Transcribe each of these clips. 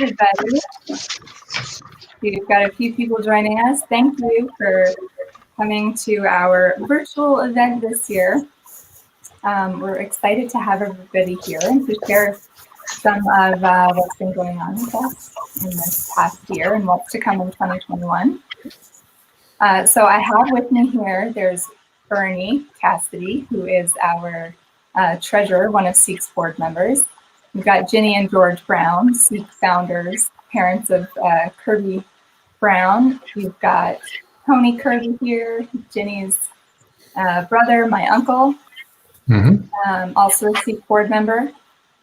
everybody. We've got a few people joining us. Thank you for coming to our virtual event this year. We're excited to have everybody here and to share some of what's been going on with us in this past year and what's to come in 2021. So I have with me here, there's Bernie Cassidy, who is our treasurer, one of Seek's board members. We've got Ginny and George Brown, Seek founders, parents of Kirby Brown. We've got Tony Kirby here, Ginny's brother, my uncle, also a Seek board member.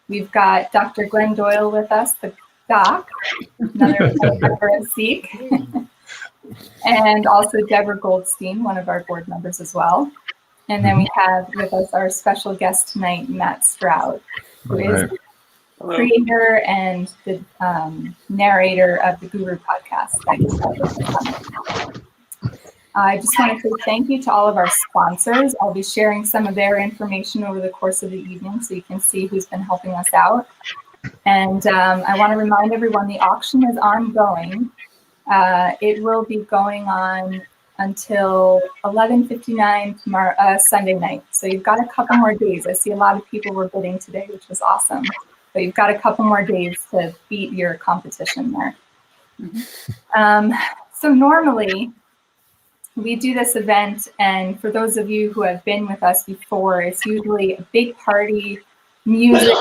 We've got Dr. Glenn Doyle with us, the doc, another member of Seek. And also Deborah Goldstein, one of our board members as well. And then we have with us our special guest tonight, Matt Stroud, who is the creator and the narrator of the Guru podcast. I just want to say thank you to all of our sponsors. I'll be sharing some of their information over the course of the evening so you can see who's been helping us out. And I want to remind everyone the auction is ongoing. It will be going on until 11:59 tomorrow, Sunday night. So you've got a couple more days. I see a lot of people were bidding today, which was awesome. But you've got a couple more days to beat your competition there. So normally we do this event, and for those of you who have been with us before, it's usually a big party, music,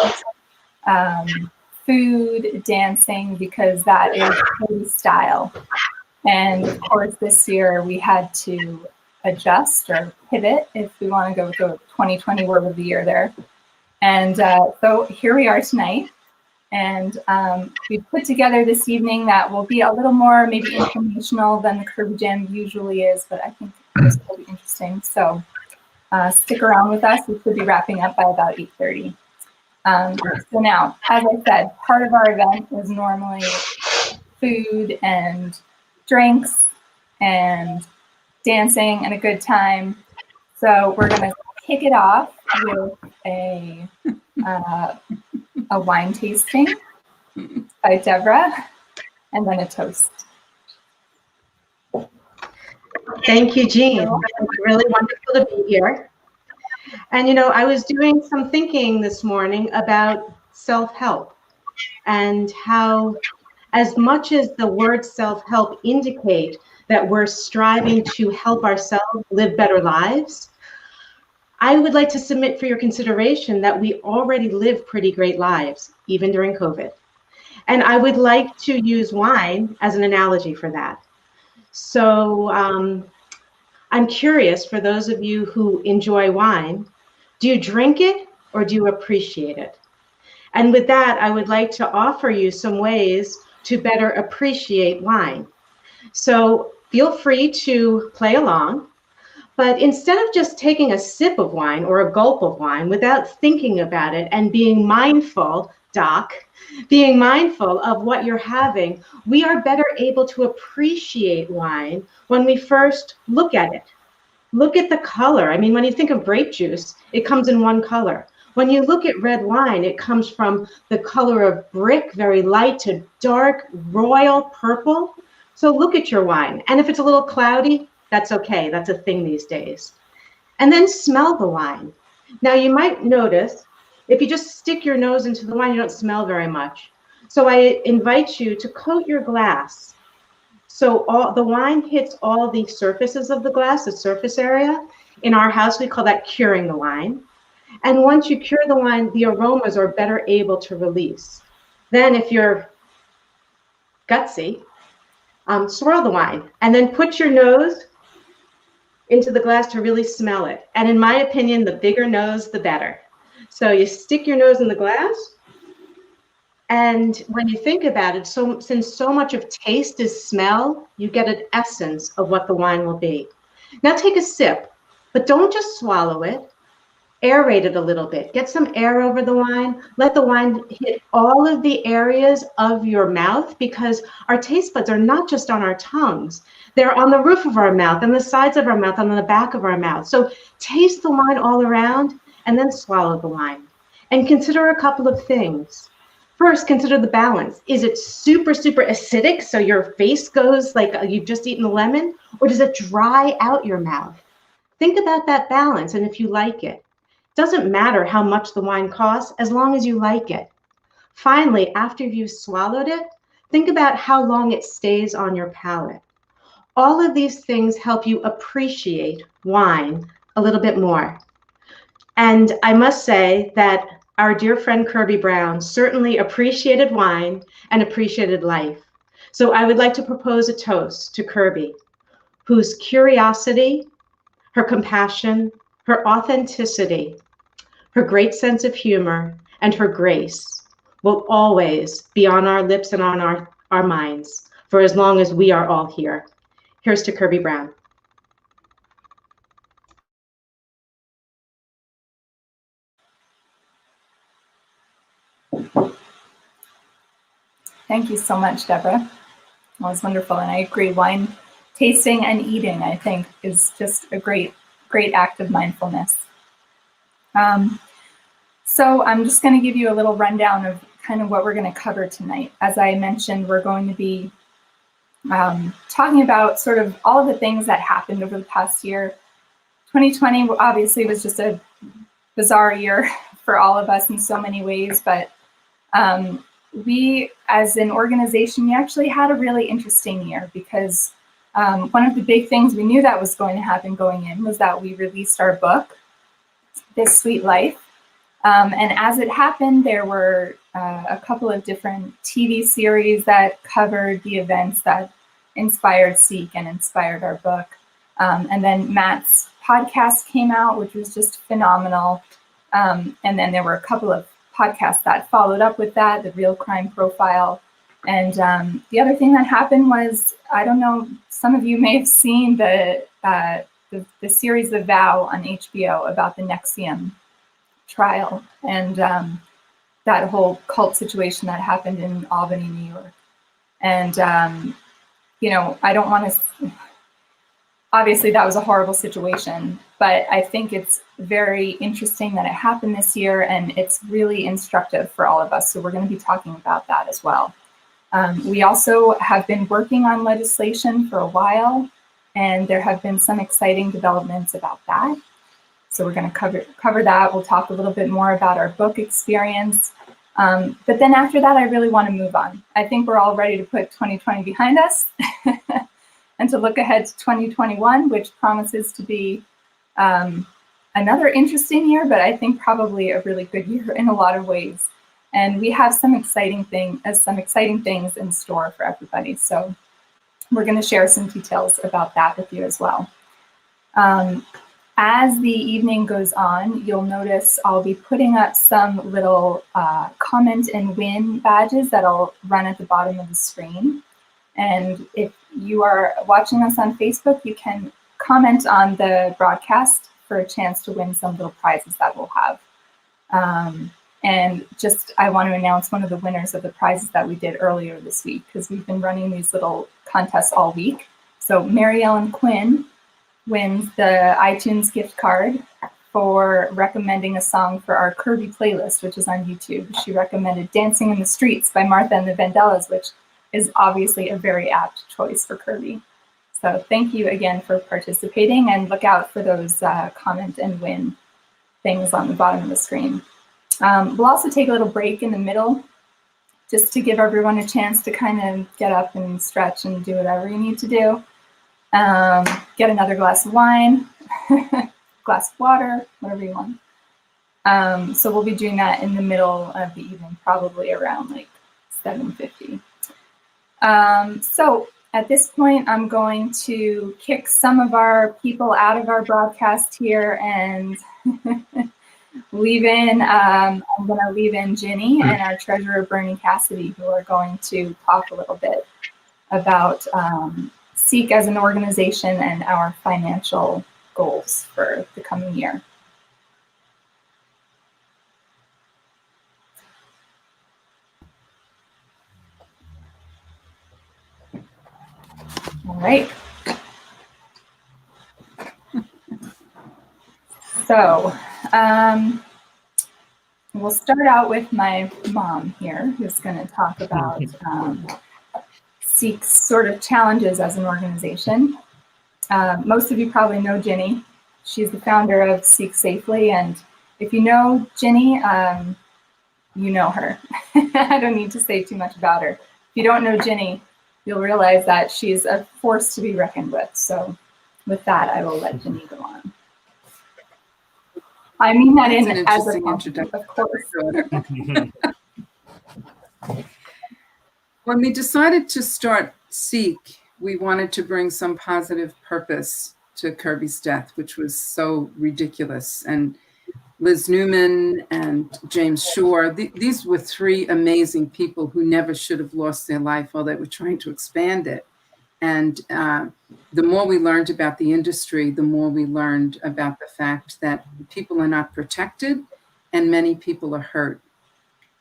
food, dancing, because that is Kirby style. And of course, this year we had to adjust or pivot, if we want to go with the 2020 word of the year there. And so here we are tonight. And we put together this evening that will be a little more maybe informational than the Kirby Jam usually is, but I think it's will be interesting. So stick around with us. We should be wrapping up by about 8:30. So now, as I said, part of our event is normally food and drinks and dancing and a good time. So we're going to kick it off with a wine tasting by Deborah, and then a toast. Thank you, Jean. It's really wonderful to be here. And, you know, I was doing some thinking this morning about self-help and how, as much as the word self-help indicate that we're striving to help ourselves live better lives, I would like to submit for your consideration that we already live pretty great lives, even during COVID. And I would like to use wine as an analogy for that. So I'm curious, for those of you who enjoy wine, do you drink it or do you appreciate it? And with that, I would like to offer you some ways to better appreciate wine. So feel free to play along. But instead of just taking a sip of wine or a gulp of wine without thinking about it and being mindful, Doc, being mindful of what you're having, we are better able to appreciate wine when we first look at it. Look at the color. I mean, when you think of grape juice, it comes in one color. When you look at red wine, it comes from the color of brick, very light, to dark, royal purple. So look at your wine. And if it's a little cloudy, that's okay. That's a thing these days. And then smell the wine. Now you might notice if you just stick your nose into the wine, you don't smell very much. So I invite you to coat your glass. So all the wine hits all the surfaces of the glass, the surface area. In our house, we call that curing the wine. And once you cure the wine, the aromas are better able to release. Then if you're gutsy, swirl the wine and then put your nose into the glass to really smell it. And in my opinion, the bigger nose, the better. So you stick your nose in the glass, and when you think about it, since so much of taste is smell, you get an essence of what the wine will be. Now take a sip, but don't just swallow it. Aerate it a little bit. Get some air over the wine. Let the wine hit all of the areas of your mouth, because our taste buds are not just on our tongues. They're on the roof of our mouth, on the sides of our mouth, on the back of our mouth. So taste the wine all around and then swallow the wine. And consider a couple of things. First, consider the balance. Is it super, super acidic, so your face goes like you've just eaten a lemon, or does it dry out your mouth? Think about that balance and if you like it. Doesn't matter how much the wine costs as long as you like it. Finally, after you've swallowed it, think about how long it stays on your palate. All of these things help you appreciate wine a little bit more. And I must say that our dear friend Kirby Brown certainly appreciated wine and appreciated life. So I would like to propose a toast to Kirby, whose curiosity, her compassion, her authenticity, her great sense of humor, and her grace will always be on our lips and on our minds for as long as we are all here. Here's to Kirby Brown. Thank you so much, Deborah. That was wonderful, and I agree. Wine tasting and eating, I think, is just a great act of mindfulness. So I'm just going to give you a little rundown of kind of what we're going to cover tonight. As I mentioned, we're going to be talking about sort of all of the things that happened over the past year. 2020 obviously was just a bizarre year for all of us in so many ways, but we as an organization, we actually had a really interesting year because one of the big things we knew that was going to happen going in was that we released our book, This Sweet Life. And as it happened, there were a couple of different TV series that covered the events that inspired Seek and inspired our book. And then Matt's podcast came out, which was just phenomenal. And then there were a couple of podcasts that followed up with that, the Real Crime Profile. And the other thing that happened was, I don't know, some of you may have seen the series The Vow on HBO about the NXIVM trial and that whole cult situation that happened in Albany, New York. And, you know, I don't want to, obviously that was a horrible situation, but I think it's very interesting that it happened this year and it's really instructive for all of us. So we're going to be talking about that as well. We also have been working on legislation for a while, and there have been some exciting developments about that. So we're going to cover that. We'll talk a little bit more about our book experience. But then after that, I really want to move on. I think we're all ready to put 2020 behind us and to look ahead to 2021, which promises to be another interesting year, but I think probably a really good year in a lot of ways. And we have some exciting things in store for everybody. So we're going to share some details about that with you as well. As the evening goes on, you'll notice I'll be putting up some little comment and win badges that'll run at the bottom of the screen. And if you are watching us on Facebook, you can comment on the broadcast for a chance to win some little prizes that we'll have. And just, I want to announce one of the winners of the prizes that we did earlier this week, because we've been running these little contests all week. So Mary Ellen Quinn wins the iTunes gift card for recommending a song for our Kirby playlist, which is on YouTube. She recommended Dancing in the Streets by Martha and the Vandellas, which is obviously a very apt choice for Kirby. So thank you again for participating, and look out for those comment and win things on the bottom of the screen. We'll also take a little break in the middle just to give everyone a chance to kind of get up and stretch and do whatever you need to do. Get another glass of wine, glass of water, whatever you want. So we'll be doing that in the middle of the evening, probably around like 7:50. So at this point, I'm going to kick some of our people out of our broadcast here and leave in, I'm going to leave in Ginny and our treasurer, Bernie Cassidy, who are going to talk a little bit about Seek as an organization and our financial goals for the coming year. All right. So We'll start out with my mom here, who's going to talk about Seek's sort of challenges as an organization. Most of you probably know Ginny. She's the founder of Seek Safely, and if you know Ginny, you know her. I don't need to say too much about her. If you don't know Ginny, you'll realize that she's a force to be reckoned with. So with that, I will let Ginny go on. I mean that as a compliment, of course. When we decided to start Seek, we wanted to bring some positive purpose to Kirby's death, which was so ridiculous. And Liz Newman and James Shore, these were three amazing people who never should have lost their life while they were trying to expand it. And the more we learned about the industry, the more we learned about the fact that people are not protected and many people are hurt.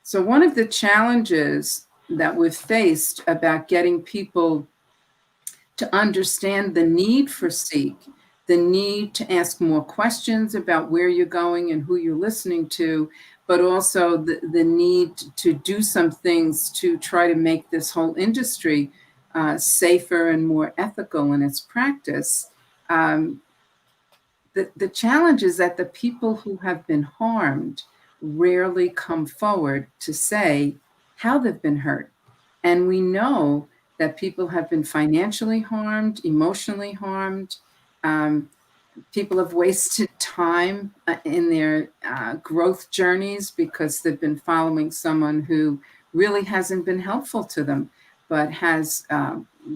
So one of the challenges that we've faced about getting people to understand the need for Seek, the need to ask more questions about where you're going and who you're listening to, but also the need to do some things to try to make this whole industry safer and more ethical in its practice. The challenge is that the people who have been harmed rarely come forward to say how they've been hurt. And we know that people have been financially harmed, emotionally harmed. People have wasted time in their growth journeys because they've been following someone who really hasn't been helpful to them, but has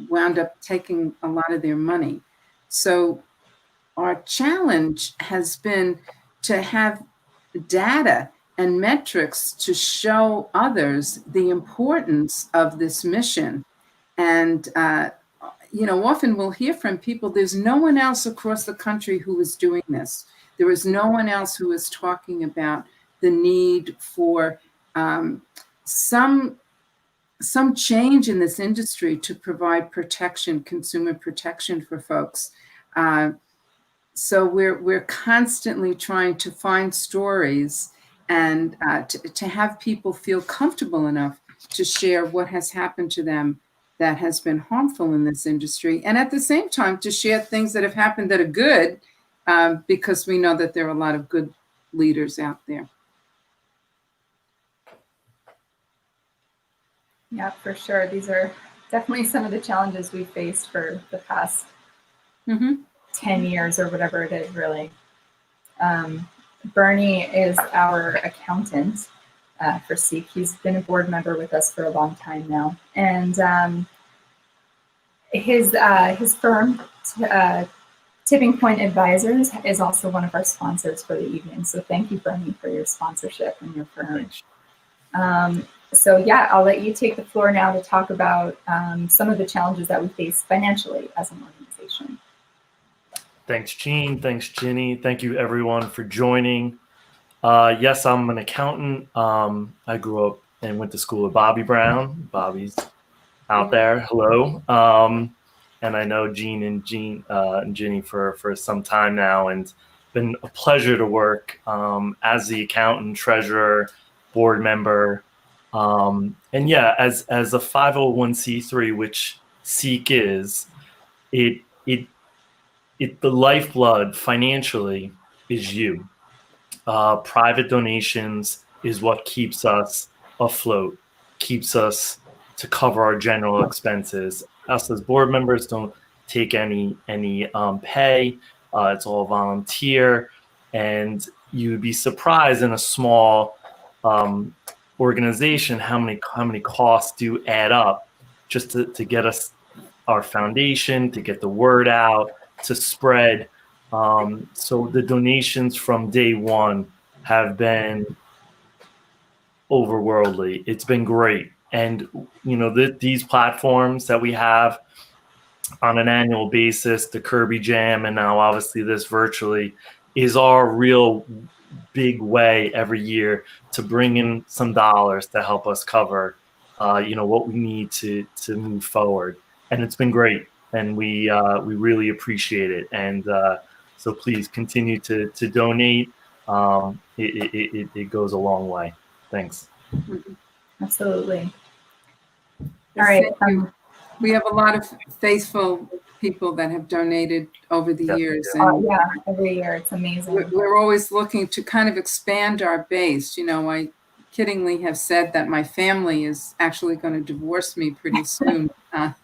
wound up taking a lot of their money. So our challenge has been to have data and metrics to show others the importance of this mission. And often we'll hear from people, there's no one else across the country who is doing this. There is no one else who is talking about the need for some change in this industry to provide protection, consumer protection for folks. So we're constantly trying to find stories and to have people feel comfortable enough to share what has happened to them that has been harmful in this industry, and at the same time to share things that have happened that are good, because we know that there are a lot of good leaders out there. Yeah, for sure. These are definitely some of the challenges we've faced for the past 10 years or whatever it is, really. Bernie is our accountant for Seek. He's been a board member with us for a long time now. And his firm, Tipping Point Advisors, is also one of our sponsors for the evening. So thank you, Bernie, for your sponsorship and your firm. So yeah, I'll let you take the floor now to talk about some of the challenges that we face financially as an organization. Thanks, Jean. Thanks, Ginny. Thank you, everyone, for joining. Yes, I'm an accountant. I grew up and went to school with Bobby Brown. Bobby's out there. Hello. And I know Jean and Ginny for some time now, and it's been a pleasure to work as the accountant, treasurer, board member. And yeah, as a 501c3, which Seek is, the lifeblood financially is you. Private donations is what keeps us afloat, keeps us to cover our general expenses. Us as board members don't take any pay. It's all volunteer, and you'd be surprised in a small organization how many costs do add up just to get us our foundation, to get the word out, to spread. So the donations from day one have been overworldly. It's been great. And, these platforms that we have on an annual basis, the Kirby Jam, and now obviously this virtually, is our real big way every year to bring in some dollars to help us cover, what we need to move forward. And it's been great. And we really appreciate it. And so please continue to donate. it goes a long way. Thanks. Absolutely. Yes, All right. thank you. We have a lot of faithful people that have donated over the years, and yeah, every year it's amazing. we're always looking to kind of expand our base. You know, I kiddingly have said that my family is actually going to divorce me pretty soon. But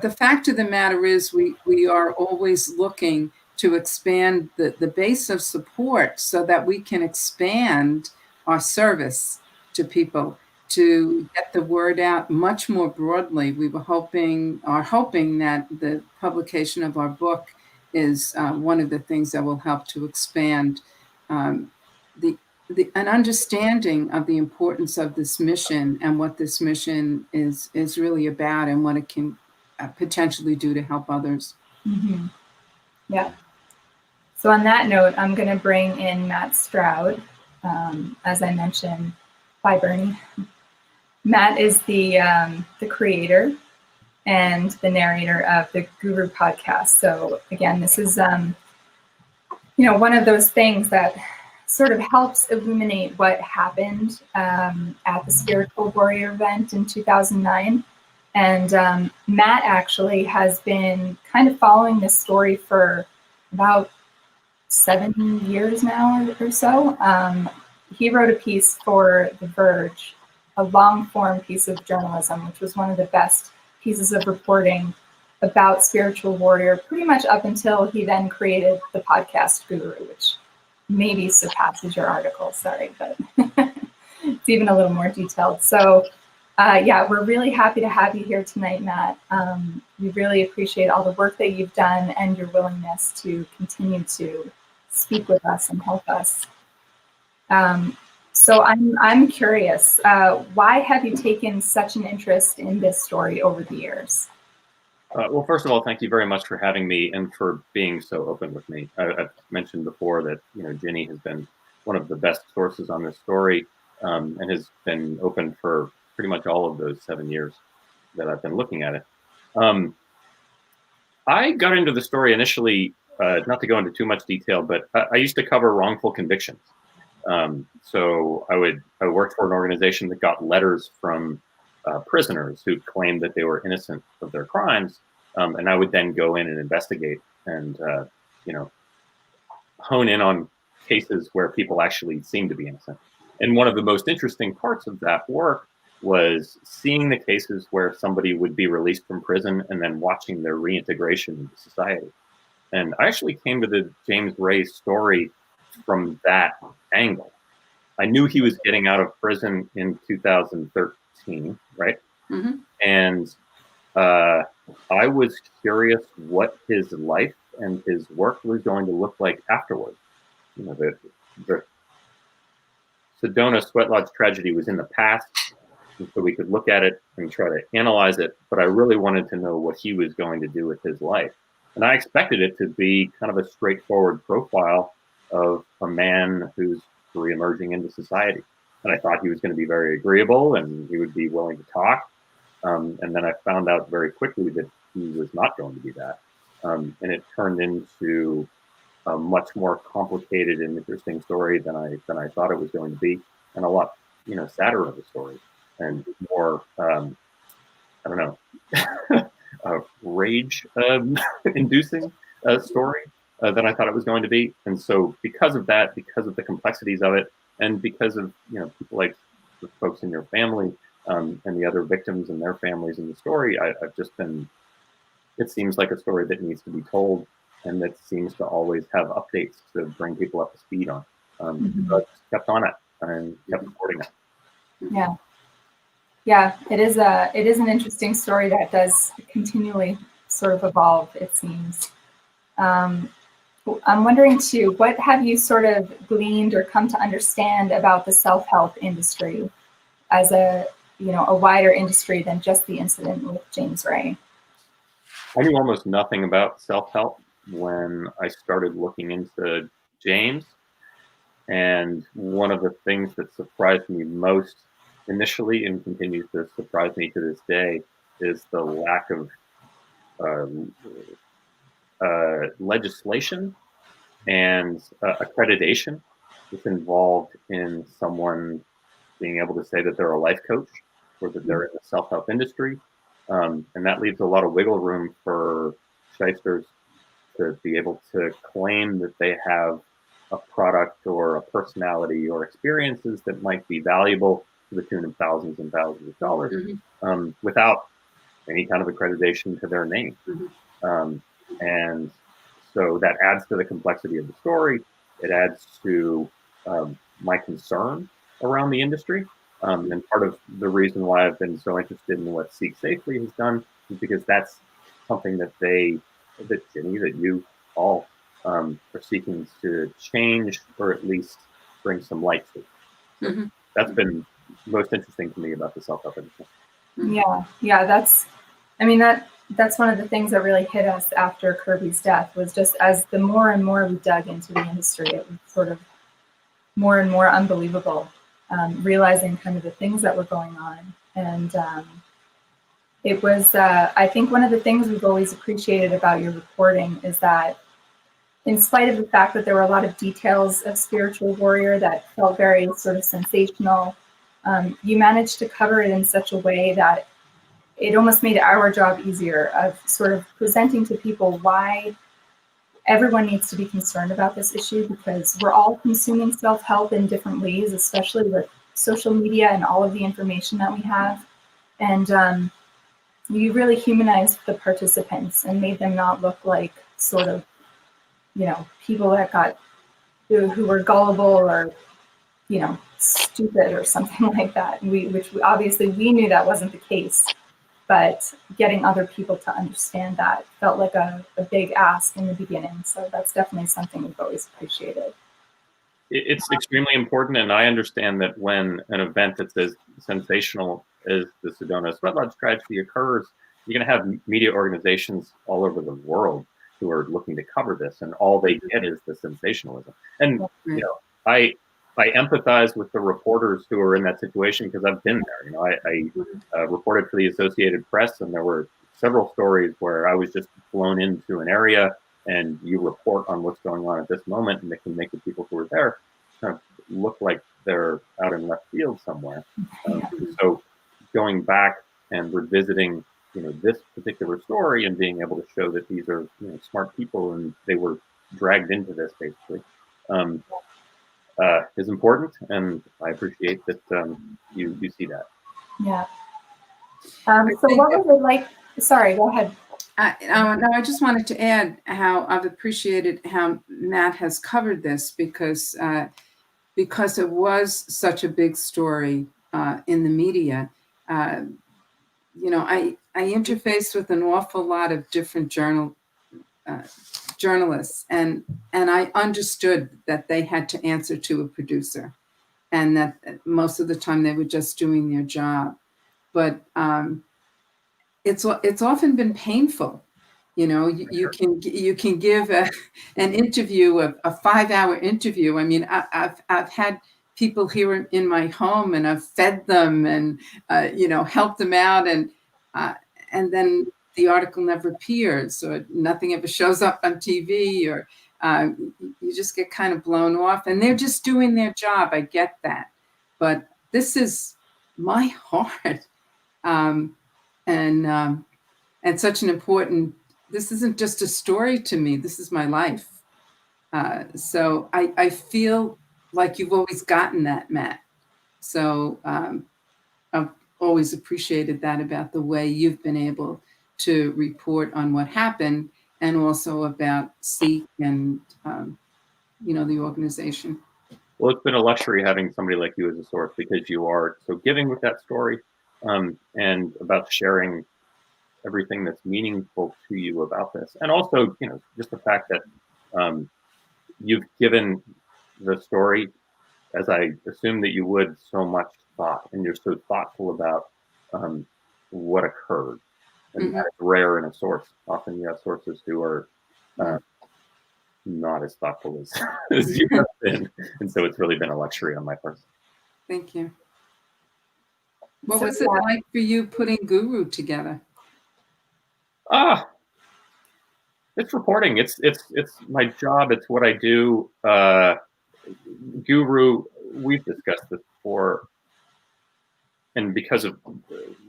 the fact of the matter is we are always looking to expand the base of support so that we can expand our service to people, to get the word out much more broadly. We are hoping that the publication of our book is one of the things that will help to expand an understanding of the importance of this mission and what this mission is really about and what it can potentially do to help others. Mm-hmm. Yeah. So on that note, I'm going to bring in Matt Stroud. As I mentioned, bye, Bernie. Matt is the creator and the narrator of the Guru podcast. So again, this is one of those things that sort of helps illuminate what happened at the Spiritual Warrior event in 2009. And Matt actually has been kind of following this story for about 7 years now or so. He wrote a piece for The Verge, a long-form piece of journalism, which was one of the best pieces of reporting about Spiritual Warrior, pretty much up until he then created the podcast Guru, which maybe surpasses your article, sorry, but it's even a little more detailed. So we're really happy to have you here tonight, Matt. We really appreciate all the work that you've done and your willingness to continue to speak with us and help us. So I'm curious, why have you taken such an interest in this story over the years? Well, first of all, thank you very much for having me and for being so open with me. I've mentioned before that Ginny has been one of the best sources on this story and has been open for pretty much all of those 7 years that I've been looking at it. I got into the story initially, not to go into too much detail, but I used to cover wrongful convictions. So I worked for an organization that got letters from prisoners who claimed that they were innocent of their crimes, and I would then go in and investigate and hone in on cases where people actually seemed to be innocent. And one of the most interesting parts of that work was seeing the cases where somebody would be released from prison and then watching their reintegration into society. And I actually came to the James Ray story from that angle. I knew he was getting out of prison in 2013, right? Mm-hmm. And I was curious what his life and his work was going to look like afterwards. The Sedona Sweat Lodge tragedy was in the past, and so we could look at it and try to analyze it, but I really wanted to know what he was going to do with his life. And I expected it to be kind of a straightforward profile of a man who's re-emerging into society. And I thought he was going to be very agreeable and he would be willing to talk. And then I found out very quickly that he was not going to be that. And it turned into a much more complicated and interesting story than I thought it was going to be, and a lot sadder of a story and more rage inducing story than I thought it was going to be. And so because of that, because of the complexities of it, and because of people like the folks in your family and the other victims and their families in the story, I've just been, it seems like a story that needs to be told and that seems to always have updates to bring people up to speed on. So I just kept on it and kept reporting it. Yeah, it is an interesting story that does continually sort of evolve, it seems. I'm wondering too, what have you sort of gleaned or come to understand about the self-help industry as a wider industry than just the incident with James Ray? I knew almost nothing about self-help when I started looking into James. And one of the things that surprised me most initially and continues to surprise me to this day is the lack of legislation and accreditation is involved in someone being able to say that they're a life coach or that they're in the self-help industry. And that leaves a lot of wiggle room for shysters to be able to claim that they have a product or a personality or experiences that might be valuable to the tune of thousands and thousands of dollars, without any kind of accreditation to their name. And so that adds to the complexity of the story. It adds to my concern around the industry. And part of the reason why I've been so interested in what Seek Safely has done is because that's something that Ginny, that you all are seeking to change, or at least bring some light to. So that's been most interesting to me about the self-help industry. Yeah, that's one of the things that really hit us after Kirby's death, was just as the more and more we dug into the industry, it was sort of more and more unbelievable, realizing kind of the things that were going on. And it was, I think one of the things we've always appreciated about your reporting is that, in spite of the fact that there were a lot of details of Spiritual Warrior that felt very sort of sensational, you managed to cover it in such a way that it almost made our job easier, of sort of presenting to people why everyone needs to be concerned about this issue, because we're all consuming self-help in different ways, especially with social media and all of the information that we have. And you really humanized the participants and made them not look like sort of, people that who were gullible or, stupid or something like that. Which obviously we knew that wasn't the case, but getting other people to understand that felt like a big ask in the beginning. So that's definitely something we've always appreciated. It's extremely important, and I understand that when an event that's as sensational as the Sedona Sweat Lodge tragedy occurs, you're going to have media organizations all over the world who are looking to cover this, and all they get is the sensationalism. And I empathize with the reporters who are in that situation, because I've been there. I reported for the Associated Press, and there were several stories where I was just flown into an area, and you report on what's going on at this moment, and it can make the people who are there kind of look like they're out in left field somewhere. So going back and revisiting, this particular story, and being able to show that these are smart people and they were dragged into this basically, is important, and I appreciate that you see that. Yeah. So what was it like? Sorry, go ahead. No, I just wanted to add how I've appreciated how Matt has covered this, because it was such a big story in the media. I interfaced with an awful lot of different journalists, and I understood that they had to answer to a producer, and that most of the time they were just doing their job. But it's often been painful. You can give an interview, a 5-hour interview. I mean, I've had people here in my home, and I've fed them and helped them out, and then the article never appears, or nothing ever shows up on TV, or you just get kind of blown off, and they're just doing their job. I get that, but this is my heart, and such an important. This isn't just a story to me. This is my life. So I feel like you've always gotten that, Matt. So I've always appreciated that about the way you've been able to report on what happened, and also about Seek and the organization. Well, it's been a luxury having somebody like you as a source, because you are so giving with that story, and about sharing everything that's meaningful to you about this. And also, just the fact that you've given the story, as I assume that you would, so much thought, and you're so thoughtful about what occurred. And that's rare in a source. Often you have sources who are not as thoughtful as you have been. And so it's really been a luxury on my part. Thank you. What was it like for you putting Guru together? It's reporting. It's my job. It's what I do. Guru, we've discussed this before, and because of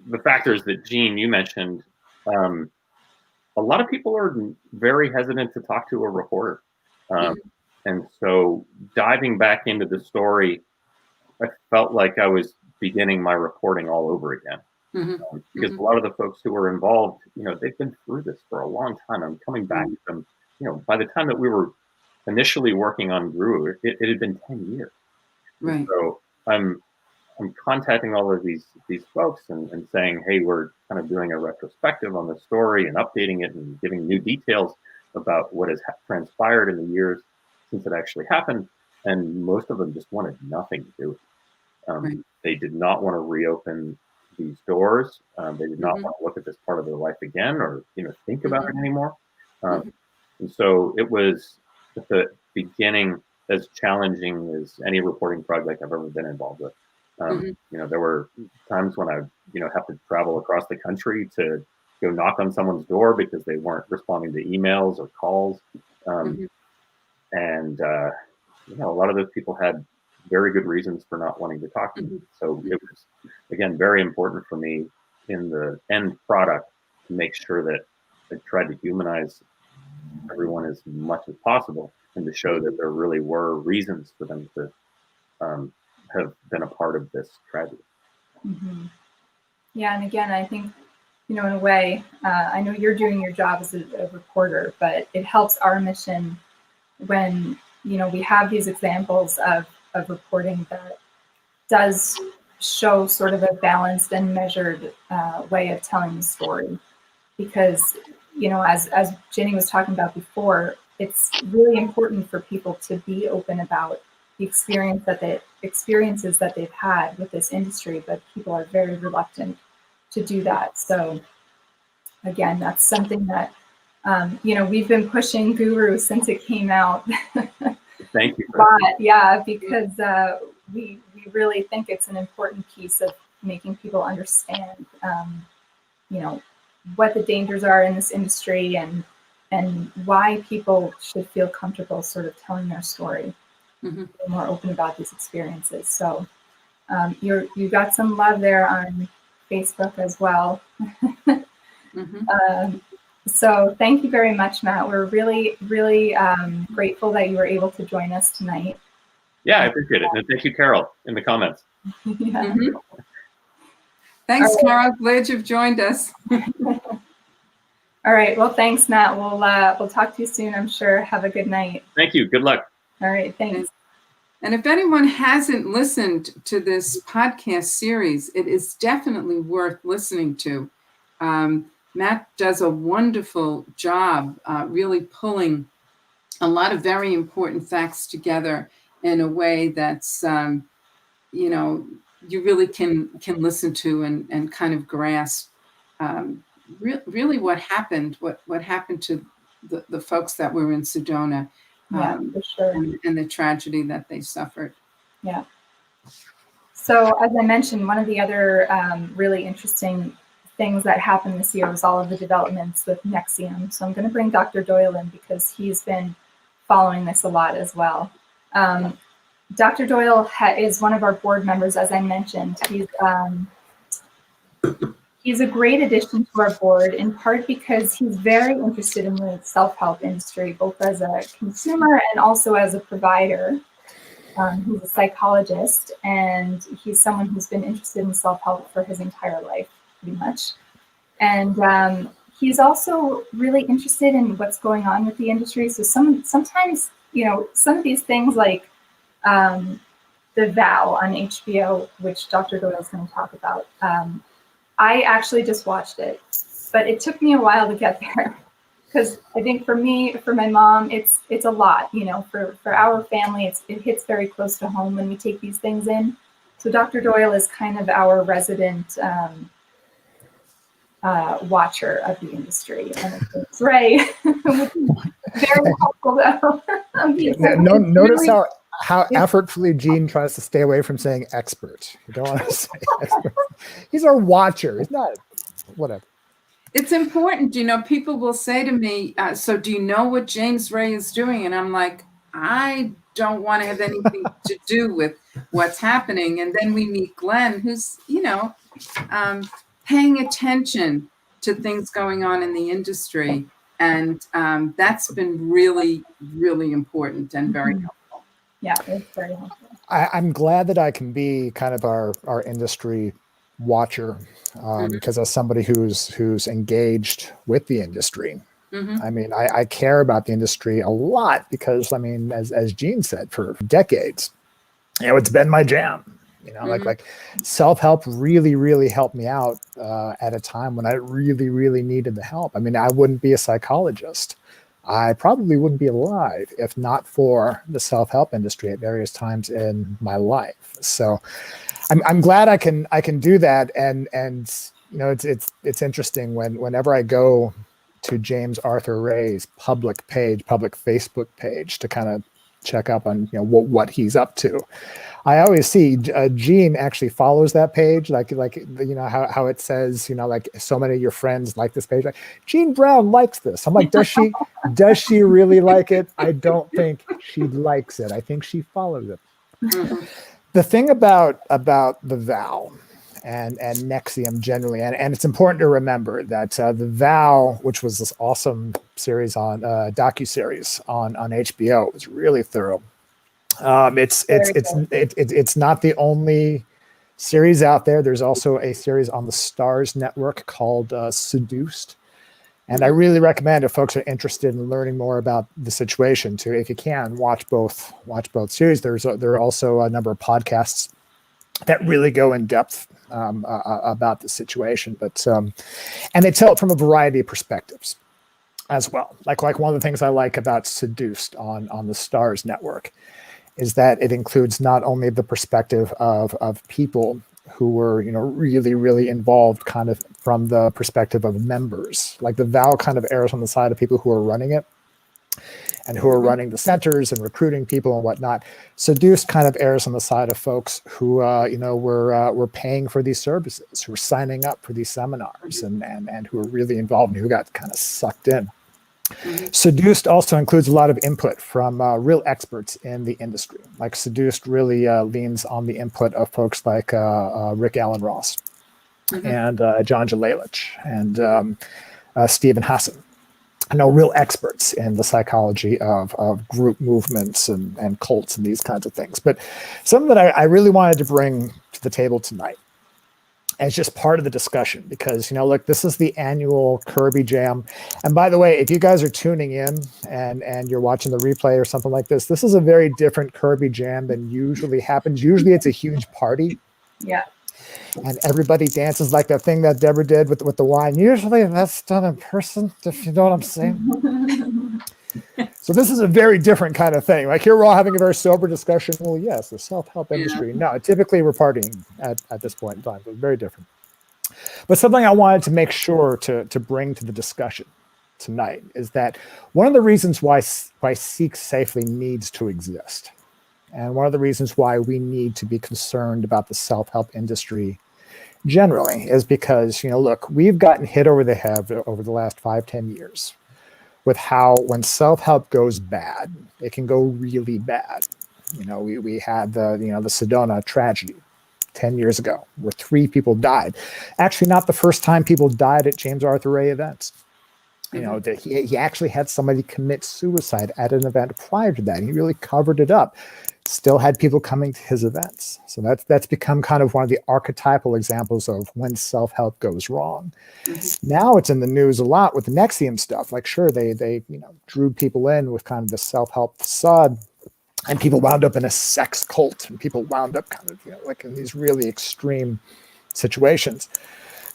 the factors that Gene you mentioned, a lot of people are very hesitant to talk to a reporter, and so diving back into the story, I felt like I was beginning my reporting all over again. Because a lot of the folks who were involved, they've been through this for a long time. I'm coming back to them. By the time that we were initially working on Guru, it had been 10 years. Right. So I'm contacting all of these folks and saying, hey, we're kind of doing a retrospective on the story and updating it and giving new details about what has transpired in the years since it actually happened. And most of them just wanted nothing to do with it. Right. They did not want to reopen these doors. They did not want to look at this part of their life again or think about it anymore. And so it was at the beginning as challenging as any reporting project I've ever been involved with. There were times when I have to travel across the country to go knock on someone's door because they weren't responding to emails or calls. And a lot of those people had very good reasons for not wanting to talk to me. So it was, again, very important for me in the end product to make sure that I tried to humanize everyone as much as possible and to show that there really were reasons for them to have been a part of this tragedy. Yeah, and again, I think, in a way, I know you're doing your job as a reporter, but it helps our mission when, we have these examples of reporting that does show sort of a balanced and measured way of telling the story. Because, as Jenny was talking about before, it's really important for people to be open about the experiences that they've had with this industry, but people are very reluctant to do that. So again, that's something that, we've been pushing Guru since it came out. Thank you. But yeah, because we really think it's an important piece of making people understand, what the dangers are in this industry and why people should feel comfortable sort of telling their story, being more open about these experiences. So you got some love there on Facebook as well. So thank you very much, Matt. We're really, really grateful that you were able to join us tonight. Yeah, I appreciate it. And thank you, Carol, in the comments. Thanks, Carol. Glad you've joined us. All right. Well, thanks, Matt. We'll talk to you soon, I'm sure. Have a good night. Thank you. Good luck. All right. Thanks. And if anyone hasn't listened to this podcast series, it is definitely worth listening to. Matt does a wonderful job really pulling a lot of very important facts together in a way that's, you really can listen to and kind of grasp really what happened to the folks that were in Sedona. Yeah, for sure. And the tragedy that they suffered. Yeah. So as I mentioned, one of the other really interesting things that happened this year was all of the developments with Nexium. So I'm going to bring Dr. Doyle in because he's been following this a lot as well. Dr. Doyle is one of our board members, as I mentioned. He's a great addition to our board, in part because he's very interested in the self-help industry, both as a consumer and also as a provider. He's a psychologist, and he's someone who's been interested in self-help for his entire life, pretty much. And he's also really interested in what's going on with the industry. So sometimes, some of these things like The Vow on HBO, which Dr. Doyle is going to talk about, I actually just watched it, but it took me a while to get there because I think for me, for my mom, it's a lot, for our family, it hits very close to home when we take these things in. So Dr. Doyle is kind of our resident watcher of the industry. And it's Ray, which is very helpful though. Notice how effortfully Gene tries to stay away from saying expert. You don't want to say expert. He's our watcher. He's not, whatever. It's important. People will say to me, so do you know what James Ray is doing? And I'm like, I don't want to have anything to do with what's happening. And then we meet Glenn, who's, paying attention to things going on in the industry. And that's been really, really important and very helpful. Yeah, it's very helpful. I'm glad that I can be kind of our industry watcher, because as somebody who's engaged with the industry, I mean, I care about the industry a lot because, I mean, as Gene said, for decades, it's been my jam. Like self-help really, really helped me out at a time when I really, really needed the help. I mean, I wouldn't be a psychologist. I probably wouldn't be alive if not for the self-help industry at various times in my life. So I'm glad I can do that. And it's interesting whenever I go to James Arthur Ray's public Facebook page to kind of check up on what he's up to. I always see Gene actually follows that page, like how it says, like so many of your friends like this page. Like, Gene Brown likes this. I'm like, does she really like it? I don't think she likes it. I think she follows it. The thing about the Vow and NXIVM generally, and it's important to remember that the Vow, which was this awesome series on docuseries on HBO, was really thorough. It's not the only series out there. There's also a series on the Stars Network called Seduced. And I really recommend, if folks are interested in learning more about the situation, to, if you can, watch both series. There are also a number of podcasts that really go in depth about the situation, but and they tell it from a variety of perspectives as well. Like one of the things I like about Seduced on the Stars Network is that it includes not only the perspective of people who were, really, really involved kind of from the perspective of members. Like the Vow kind of airs on the side of people who are running it and who are running the centers and recruiting people and whatnot. Seduced kind of airs on the side of folks who, were paying for these services, who were signing up for these seminars and who were really involved and who got kind of sucked in. Seduced also includes a lot of input from real experts in the industry. Like Seduced really leans on the input of folks like Rick Allen Ross and John Jalalich and Stephen Hassan. I know real experts in the psychology of group movements and cults and these kinds of things. But something that I really wanted to bring to the table tonight as just part of the discussion, because, look, this is the annual Kirby Jam. And by the way, if you guys are tuning in and you're watching the replay or something like this is a very different Kirby Jam than usually happens. Usually it's a huge party. Yeah. And everybody dances like that thing that Deborah did with the wine. Usually that's done in person, if you know what I'm saying. So this is a very different kind of thing. Like here we're all having a very sober discussion. Well, yes, the self-help industry. No, typically we're partying at this point in time, but very different. But something I wanted to make sure to bring to the discussion tonight is that one of the reasons why Seek Safely needs to exist, and one of the reasons why we need to be concerned about the self-help industry generally, is because, look, we've gotten hit over the head over the last 5-10 years with how when self-help goes bad, it can go really bad. We had the Sedona tragedy 10 years ago where 3 people died. Actually, not the first time people died at James Arthur Ray events. He actually had somebody commit suicide at an event prior to that. He really covered it up. Still had people coming to his events. So that's become kind of one of the archetypal examples of when self-help goes wrong. Now it's in the news a lot with the NXIVM stuff. Like, sure, they drew people in with kind of the self-help facade, and people wound up in a sex cult, and people wound up kind of like in these really extreme situations.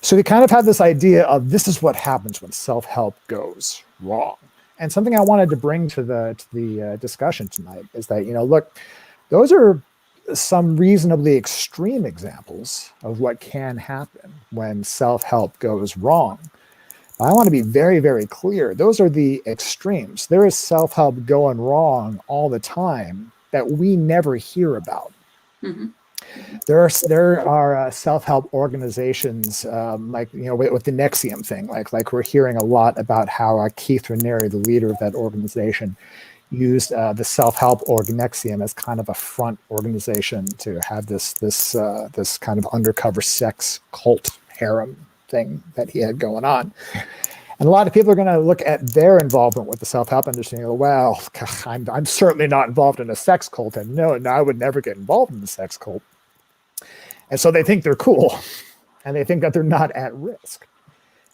So they kind of had this idea of this is what happens when self-help goes wrong. And something I wanted to bring to the discussion tonight is that, look, those are some reasonably extreme examples of what can happen when self-help goes wrong. But I want to be very, very clear. Those are the extremes. There is self-help going wrong all the time that we never hear about. There are self-help organizations like with the Nexium thing, like we're hearing a lot about how Keith Raniere, the leader of that organization, used the self-help org Nexium as kind of a front organization to have this kind of undercover sex cult harem thing that he had going on. And a lot of people are going to look at their involvement with the self-help industry and go, well, I'm certainly not involved in a sex cult, and no, I would never get involved in the sex cult. And so they think they're cool, and they think that they're not at risk.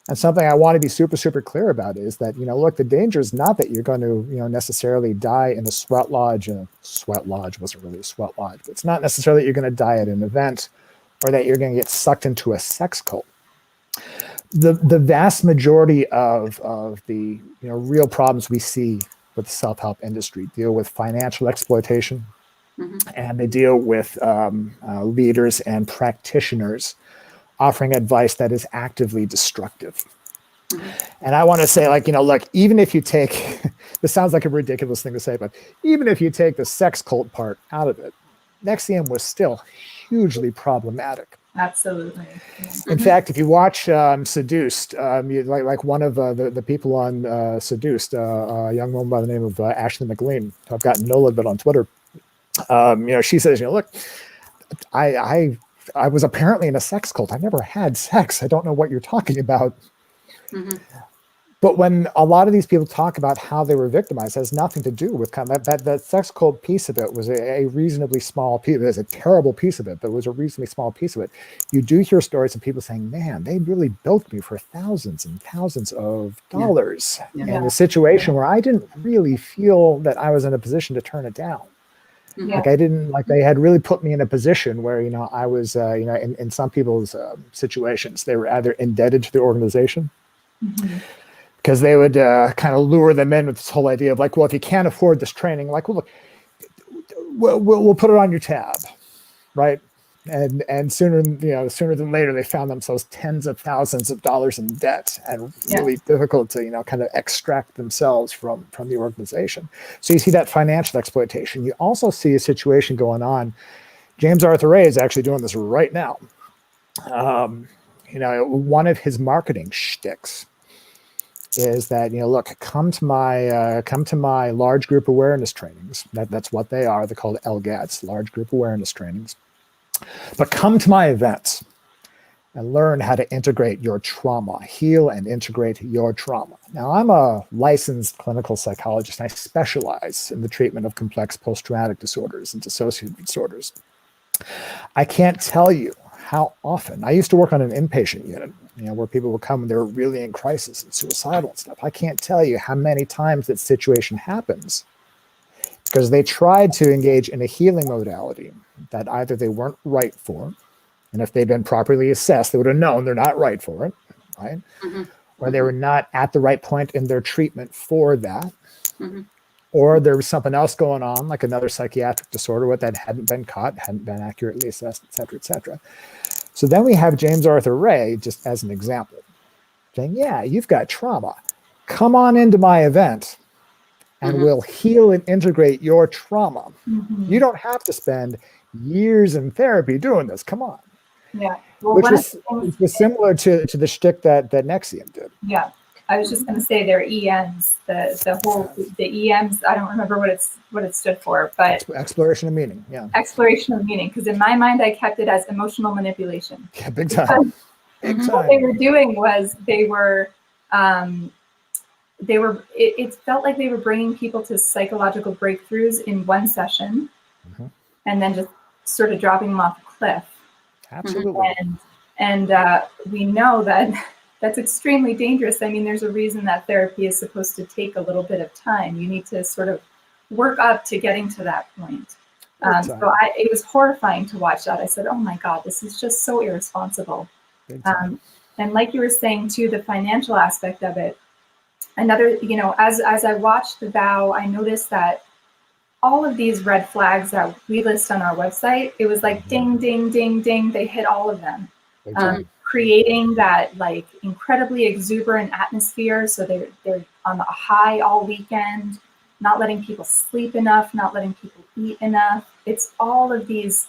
And something I want to be super, super clear about is that, look, the danger is not that you're going to, necessarily die in a sweat lodge. And a sweat lodge wasn't really a sweat lodge, but it's not necessarily that you're going to die at an event or that you're going to get sucked into a sex cult. The vast majority of the real problems we see with the self-help industry deal with financial exploitation, and they deal with leaders and practitioners offering advice that is actively destructive. And I want to say, look, even if you take, this sounds like a ridiculous thing to say, but even if you take the sex cult part out of it, Nexium was still hugely problematic. Absolutely. In fact, if you watch Seduced, like one of the people on Seduced, a young woman by the name of Ashley McLean, who I've gotten to know a little bit on Twitter, she says, look, I was apparently in a sex cult. I never had sex. I don't know what you're talking about. But when a lot of these people talk about how they were victimized, it has nothing to do with kind of that sex cult piece of it was a reasonably small piece. It was a terrible piece of it, but it was a reasonably small piece of it. You do hear stories of people saying, man, they really bilked me for thousands and thousands of dollars in a situation where I didn't really feel that I was in a position to turn it down. They had really put me in a position where, I was, in some people's situations, they were either indebted to the organization, because they would kind of lure them in with this whole idea of well, if you can't afford this training, well, look, we'll put it on your tab, right? And sooner than later, they found themselves tens of thousands of dollars in debt and really difficult to kind of extract themselves from the organization. So you see that financial exploitation. You also see a situation going on. James Arthur Ray is actually doing this right now. One of his marketing shticks is that, look, come to my large group awareness trainings. That's what they are. They're called LGATs, large group awareness trainings. But come to my events and learn how to integrate your trauma, heal and integrate your trauma. Now, I'm a licensed clinical psychologist. I specialize in the treatment of complex post-traumatic disorders and dissociative disorders. I can't tell you how often. I used to work on an inpatient unit, where people would come and they were really in crisis and suicidal and stuff. I can't tell you how many times that situation happens because they tried to engage in a healing modality that either they weren't right for, and if they'd been properly assessed, they would have known they're not right for it, right? Or they were not at the right point in their treatment for that. Or there was something else going on, like another psychiatric disorder that hadn't been caught, hadn't been accurately assessed, et cetera, et cetera. So then we have James Arthur Ray, just as an example, saying, yeah, you've got trauma. Come on into my event and we'll heal and integrate your trauma. You don't have to spend years in therapy doing this. Come on. Yeah. Well, which was similar to the shtick that Nexium did. Yeah. I was just going to say their EMs, the EMs. I don't remember what it stood for, but exploration of meaning. Yeah, exploration of meaning. Because in my mind, I kept it as emotional manipulation. Yeah, big time. Big time. What they were doing was it felt like they were bringing people to psychological breakthroughs in one session, and then just sort of dropping them off a cliff. Absolutely. And we know that. That's extremely dangerous. I mean, there's a reason that therapy is supposed to take a little bit of time. You need to sort of work up to getting to that point. So it was horrifying to watch that. I said, oh my God, this is just so irresponsible. And like you were saying too, the financial aspect of it, another, as I watched the vow, I noticed that all of these red flags that we list on our website, it was like ding, ding, ding, ding. They hit all of them. Creating that incredibly exuberant atmosphere. So they're on a high all weekend, not letting people sleep enough, not letting people eat enough. It's all of these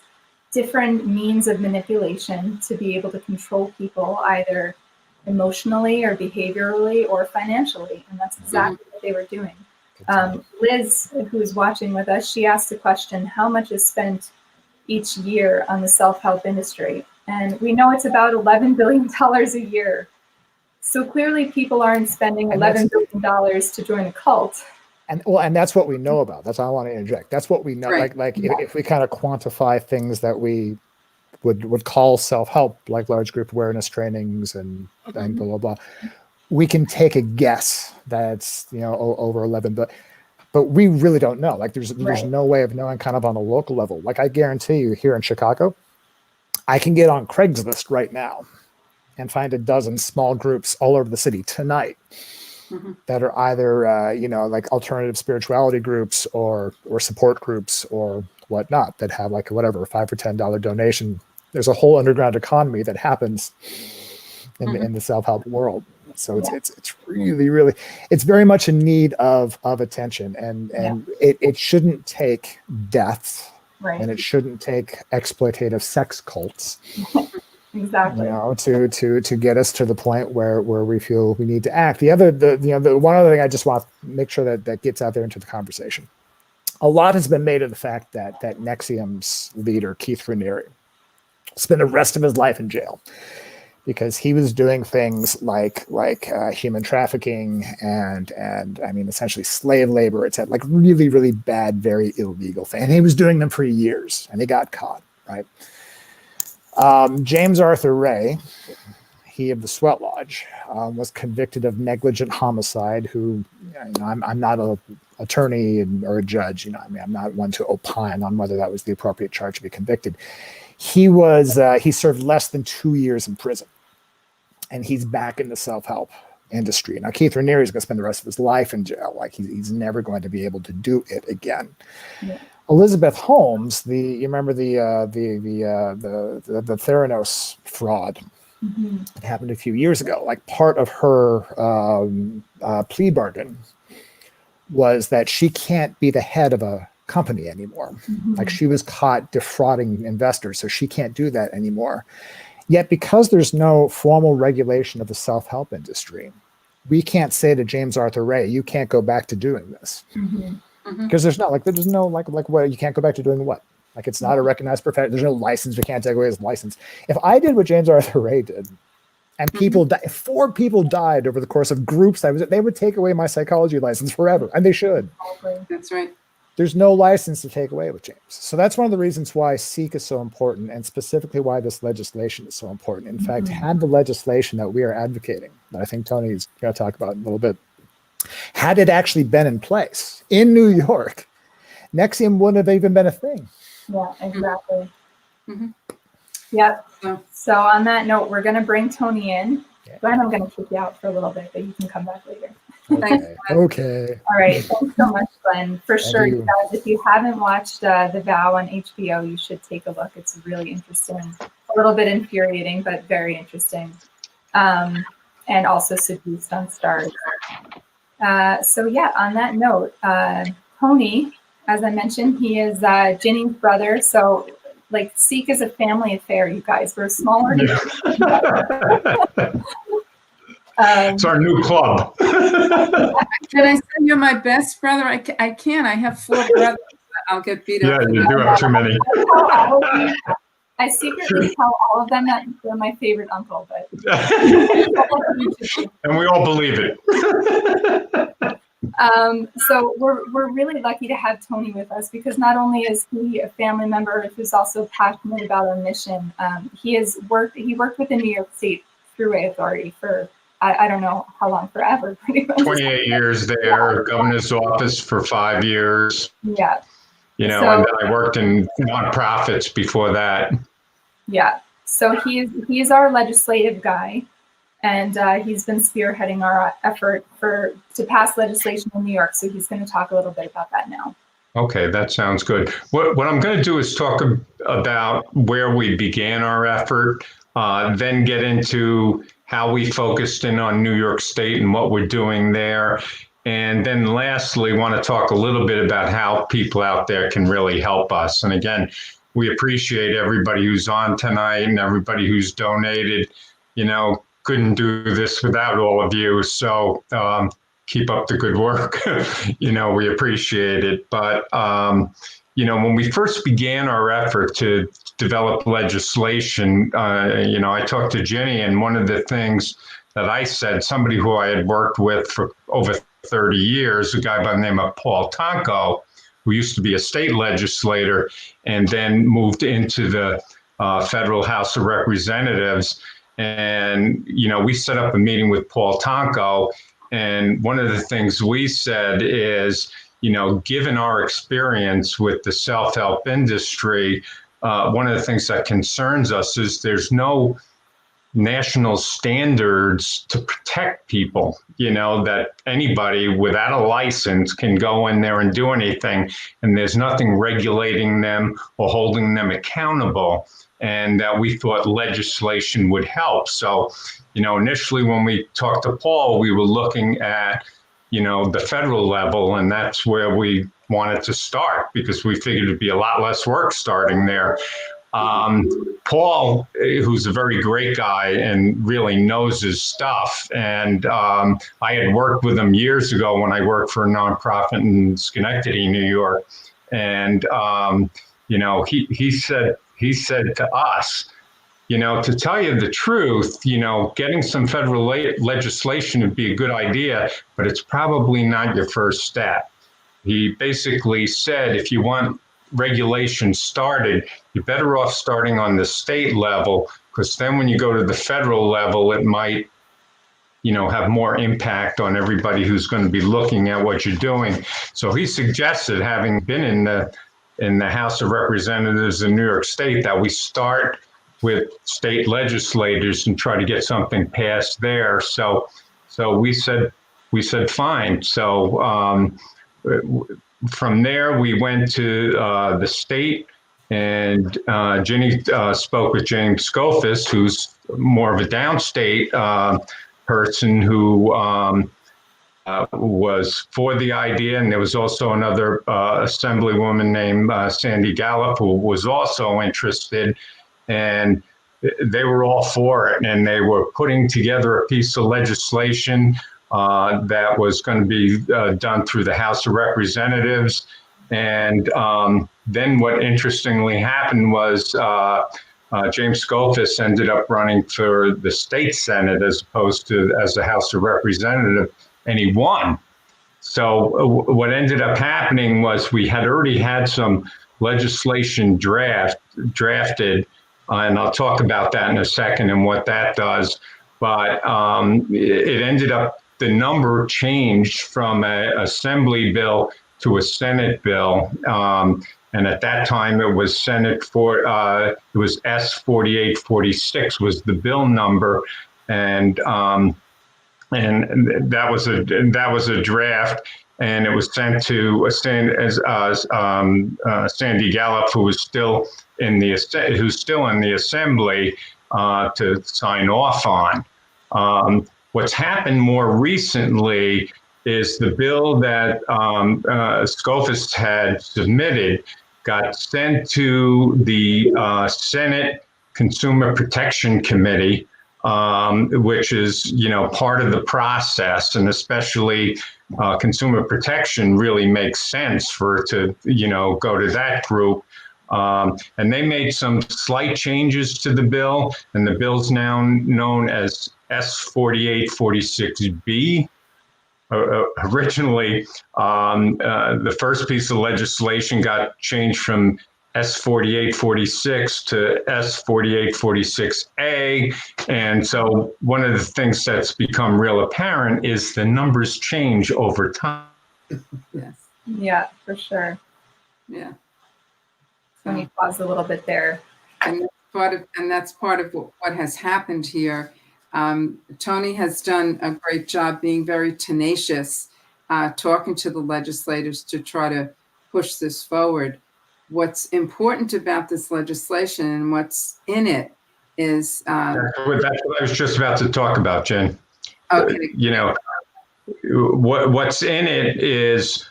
different means of manipulation to be able to control people either emotionally or behaviorally or financially. And that's exactly what they were doing. Liz, who is watching with us, she asked the question, how much is spent each year on the self-help industry? And we know it's about $11 billion a year. So clearly people aren't spending $11 billion to join a cult. And that's what we know about. That's all I want to interject. That's what we know. Right. If we kind of quantify things that we would call self-help, like large group awareness trainings and blah, blah, blah, we can take a guess that it's, over 11, but we really don't know. Like there's no way of knowing kind of on a local level. Like I guarantee you here in Chicago, I can get on Craigslist right now and find a dozen small groups all over the city tonight that are either, like alternative spirituality groups or support groups or whatnot that have like whatever, $5 or $10 donation. There's a whole underground economy that happens in the self-help world. So it's really, really, it's very much in need of attention, and it shouldn't take death, and it shouldn't take exploitative sex cults, exactly, to get us to the point where we feel we need to act. The one other thing I just want to make sure that gets out there into the conversation. A lot has been made of the fact that NXIVM's leader, Keith Raniere, spent the rest of his life in jail because he was doing things like human trafficking and I mean essentially slave labor. It's like really, really bad, very illegal thing. And he was doing them for years, and he got caught. Right. James Arthur Ray, he of the Sweat Lodge, was convicted of negligent homicide. Who, I'm not an attorney or a judge. I'm not one to opine on whether that was the appropriate charge to be convicted. He served less than 2 years in prison, and he's back in the self-help industry. Now, Keith Raniere is going to spend the rest of his life in jail. Like he's never going to be able to do it again. Yeah. Elizabeth Holmes, you remember the Theranos fraud? It happened a few years ago. Like part of her plea bargain was that she can't be the head of a company anymore. Like she was caught defrauding investors, so she can't do that anymore. Yet because there's no formal regulation of the self-help industry, we can't say to James Arthur Ray, you can't go back to doing this. Because there's no what, you can't go back to doing what? Like it's not a recognized profession. There's no license. We can't take away his license. If I did what James Arthur Ray did, and people 4 people died over the course of groups they would take away my psychology license forever, and they should. That's right. There's no license to take away with James. So that's one of the reasons why SEEK is so important, and specifically why this legislation is so important. In fact, had the legislation that we are advocating, that I think Tony's going to talk about in a little bit, had it actually been in place in New York, NXIVM wouldn't have even been a thing. Yeah, exactly. Yep. So on that note, we're going to bring Tony in. Glenn, I'm going to kick you out for a little bit, but you can come back later. Okay. All right. Thanks so much, Glenn. For sure, you guys, if you haven't watched The Vow on HBO, you should take a look. It's really interesting. A little bit infuriating, but very interesting. And also seduced on Stars. So yeah, on that note, Tony, as I mentioned, he is Ginny's brother. So like SEEK is a family affair, you guys. We're a small organization. It's our new club. Can I say you're my best brother? I can't. I have 4 brothers. I'll get beat up. Yeah, you do have too many. I secretly tell all of them that they're my favorite uncle, but and we all believe it. So we're really lucky to have Tony with us, because not only is he a family member who's also passionate about our mission, he worked with the New York State Thruway Authority for I don't know how long, forever, pretty much. 28 years there, governor's office for 5 years. Yeah. And then I worked in nonprofits before that. Yeah. So he is our legislative guy, and he's been spearheading our effort to pass legislation in New York. So he's going to talk a little bit about that now. Okay, that sounds good. What I'm going to do is talk about where we began our effort, then get into how we focused in on New York State and what we're doing there. And then lastly, want to talk a little bit about how people out there can really help us. And again, we appreciate everybody who's on tonight and everybody who's donated. Couldn't do this without all of you. So keep up the good work. We appreciate it. But, when we first began our effort to develop legislation, I talked to Jenny, and one of the things that I said, somebody who I had worked with for over 30 years, a guy by the name of Paul Tonko, who used to be a state legislator and then moved into the Federal House of Representatives. And, we set up a meeting with Paul Tonko. And one of the things we said is, given our experience with the self-help industry, one of the things that concerns us is there's no national standards to protect people, that anybody without a license can go in there and do anything, and there's nothing regulating them or holding them accountable, and that we thought legislation would help. So, initially when we talked to Paul, we were looking at, the federal level, and that's where we wanted to start because we figured it'd be a lot less work starting there. Paul, who's a very great guy and really knows his stuff, and I had worked with him years ago when I worked for a nonprofit in Schenectady, New York, and he said to us, to tell you the truth, getting some federal legislation would be a good idea, but it's probably not your first step. He basically said, if you want regulation started, you're better off starting on the state level, because then when you go to the federal level, it might, have more impact on everybody who's going to be looking at what you're doing. So he suggested, having been in the House of Representatives in New York State, that we start with state legislators and try to get something passed there. So we said fine. So from there, we went to the state, and Ginny spoke with James Skofis, who's more of a downstate person who was for the idea. And there was also another assemblywoman named Sandy Gallup, who was also interested. And they were all for it, and they were putting together a piece of legislation that was going to be done through the House of Representatives. And then what interestingly happened was James Skofis ended up running for the state Senate as opposed to as the House of Representatives, and he won. So what ended up happening was we had already had some legislation drafted, and I'll talk about that in a second and what that does. But it ended up, the number changed from an assembly bill to a Senate bill. And at that time, it was it was S-4846 was the bill number. And that was a draft. And it was sent to Sandy Gallup, who's still in the assembly, to sign off on. What's happened more recently is the bill that Skofis had submitted got sent to the Senate Consumer Protection Committee, which is, part of the process, and especially consumer protection really makes sense for it to, go to that group. And they made some slight changes to the bill, and the bill's now known as S-4846B. Originally, the first piece of legislation got changed from S-4846 to S-4846A. And so one of the things that's become real apparent is the numbers change over time. Yes. Yeah, for sure. Yeah. So let me pause a little bit there. And that's part of what has happened here. Tony has done a great job being very tenacious, talking to the legislators to try to push this forward. What's important about this legislation and what's in it is... that's what I was just about to talk about, Jen. Okay. What's in it is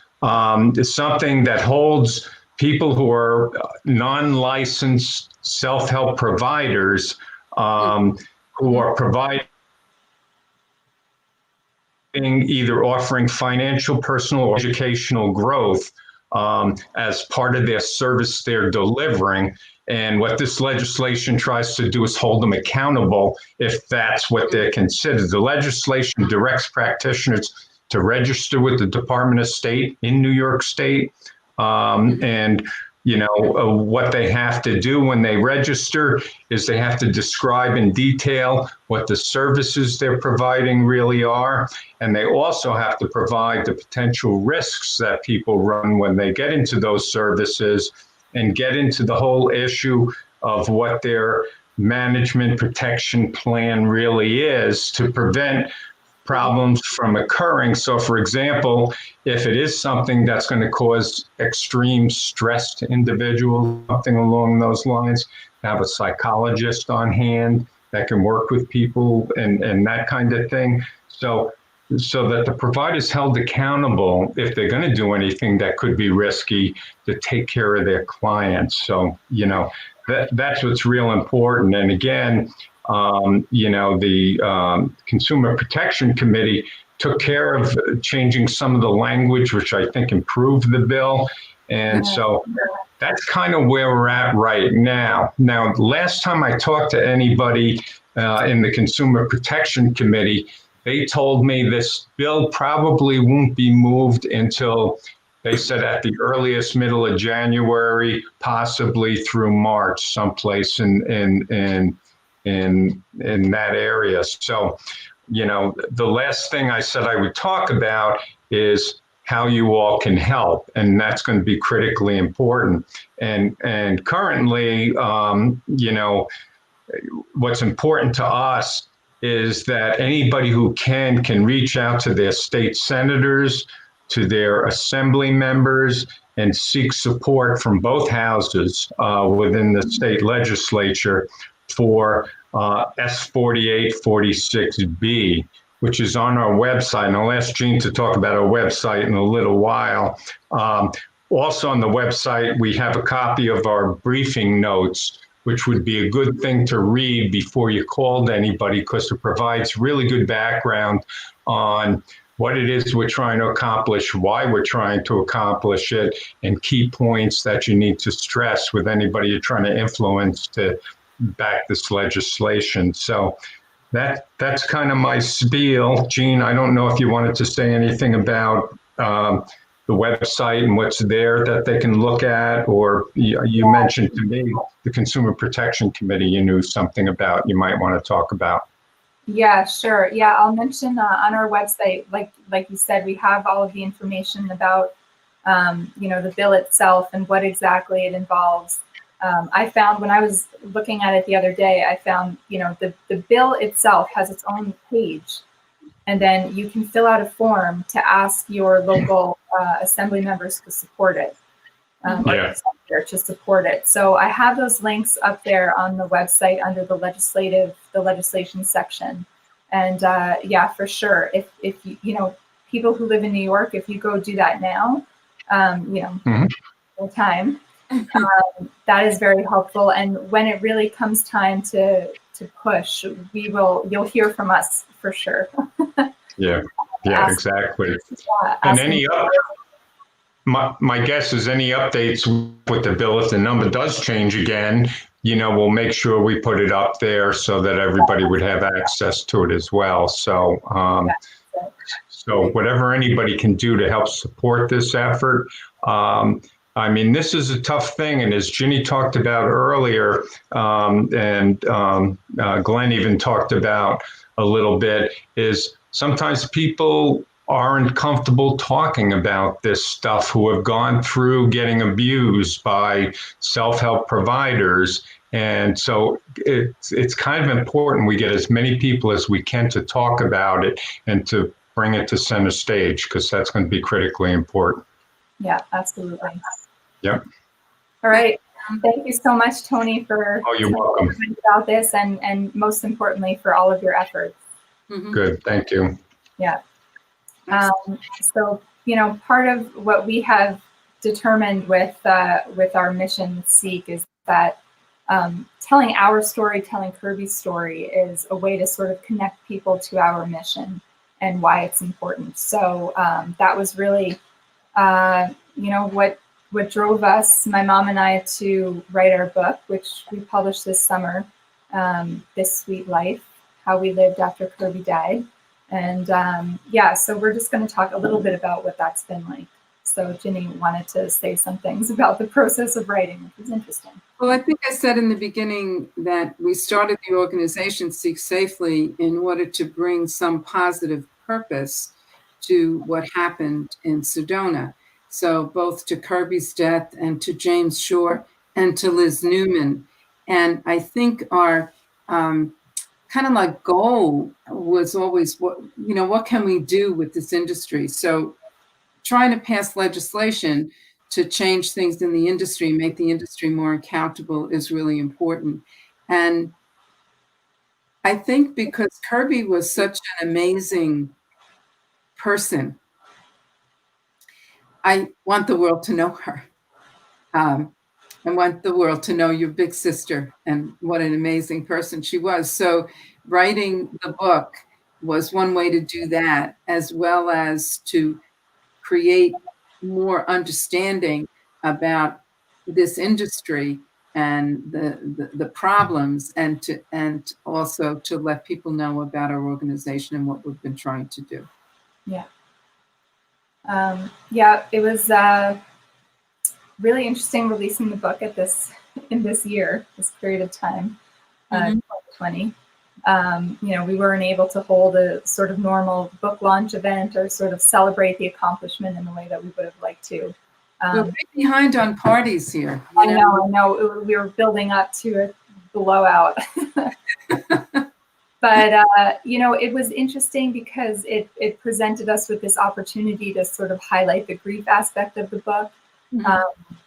something that holds people who are non-licensed self-help providers who are providing either offering financial, personal, or educational growth as part of their service they're delivering. And what this legislation tries to do is hold them accountable if that's what they're considered. The legislation directs practitioners to register with the Department of State in New York State. And what they have to do when they register is they have to describe in detail what the services they're providing really are. And they also have to provide the potential risks that people run when they get into those services and get into the whole issue of what their management protection plan really is to prevent problems from occurring. So, for example, if it is something that's going to cause extreme stress to individuals, something along those lines, have a psychologist on hand that can work with people and that kind of thing. So that the provider is held accountable if they're going to do anything that could be risky to take care of their clients. So, that's what's real important. And again, the Consumer Protection Committee took care of changing some of the language, which I think improved the bill. And so that's kind of where we're at right now. Now, last time I talked to anybody in the Consumer Protection Committee, they told me this bill probably won't be moved until, they said, at the earliest middle of January, possibly through March, someplace in that area. So, the last thing I said I would talk about is how you all can help, and that's going to be critically important. And currently, what's important to us is that anybody who can reach out to their state senators, to their assembly members, and seek support from both houses within the state legislature for S4846B, which is on our website. And I'll ask Jean to talk about our website in a little while. Also on the website, we have a copy of our briefing notes, which would be a good thing to read before you called anybody, because it provides really good background on what it is we're trying to accomplish, why we're trying to accomplish it, and key points that you need to stress with anybody you're trying to influence to back this legislation. So that's kind of my spiel. Jean, I don't know if you wanted to say anything about the website and what's there that they can look at, or you mentioned to me the Consumer Protection Committee you knew something about you might want to talk about. Yeah, sure. Yeah, I'll mention on our website, like you said, we have all of the information about, the bill itself and what exactly it involves. I found when I was looking at it the other day, I found, the bill itself has its own page, and then you can fill out a form to ask your local assembly members to support it. To support it. So I have those links up there on the website under the legislation section. And for sure, if people who live in New York, if you go do that now, full time, that is very helpful. And when it really comes time to push, you'll hear from us for sure. Yeah, exactly. And my guess is any updates with the bill, if the number does change again, we'll make sure we put it up there so that everybody would have access to it as well. So, so whatever anybody can do to help support this effort. This is a tough thing. And as Ginny talked about earlier, and Glenn even talked about a little bit, is sometimes people aren't comfortable talking about this stuff, who have gone through getting abused by self-help providers. And so it's kind of important we get as many people as we can to talk about it and to bring it to center stage, because that's going to be critically important. Yeah, absolutely. Yep. All right. Thank you so much, Tony, for you're welcome. About this, and most importantly, for all of your efforts. Mm-hmm. Good. Thank you. Yeah. So, part of what we have determined with our mission Seek is that telling our story, telling Kirby's story is a way to sort of connect people to our mission and why it's important. So that was really, what drove us, my mom and I, to write our book, which we published this summer, This Sweet Life, How We Lived After Kirby Died. And so we're just going to talk a little bit about what that's been like. So Ginny wanted to say some things about the process of writing, which was interesting. Well, I think I said in the beginning that we started the organization Seek Safely in order to bring some positive purpose to what happened in Sedona. So both to Kirby's death and to James Shore and to Liz Newman. And I think our kind of like goal was always, what can we do with this industry? So trying to pass legislation to change things in the industry, make the industry more accountable is really important. And I think because Kirby was such an amazing person, I want the world to know her. I want the world to know your big sister and what an amazing person she was. So writing the book was one way to do that, as well as to create more understanding about this industry and the problems, and also to let people know about our organization and what we've been trying to do. It was really interesting releasing the book in this year, this period of time, 2020. We weren't able to hold a sort of normal book launch event or sort of celebrate the accomplishment in the way that we would have liked to. We're way behind on parties here. I know. We were building up to a blowout. But, it was interesting because it presented us with this opportunity to sort of highlight the grief aspect of the book.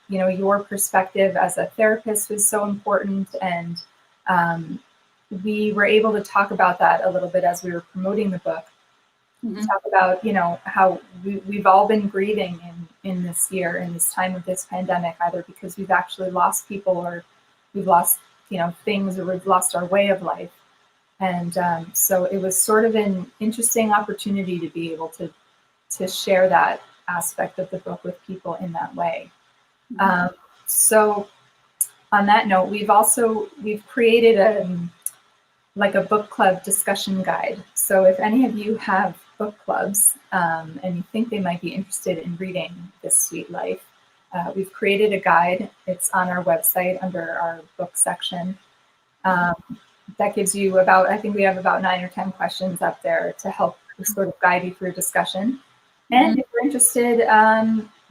Your perspective as a therapist was so important, and we were able to talk about that a little bit as we were promoting the book. Talk about, how we've all been grieving in this year, in this time of this pandemic, either because we've actually lost people or we've lost, things, or we've lost our way of life. And so it was sort of an interesting opportunity to be able to share that aspect of the book with people in that way. So on that note, we've created a book club discussion guide. So if any of you have book clubs and you think they might be interested in reading This Sweet Life, we've created a guide. It's on our website under our book section. That gives you I think we have about 9 or 10 questions up there to help sort of guide you through discussion. And if you're interested,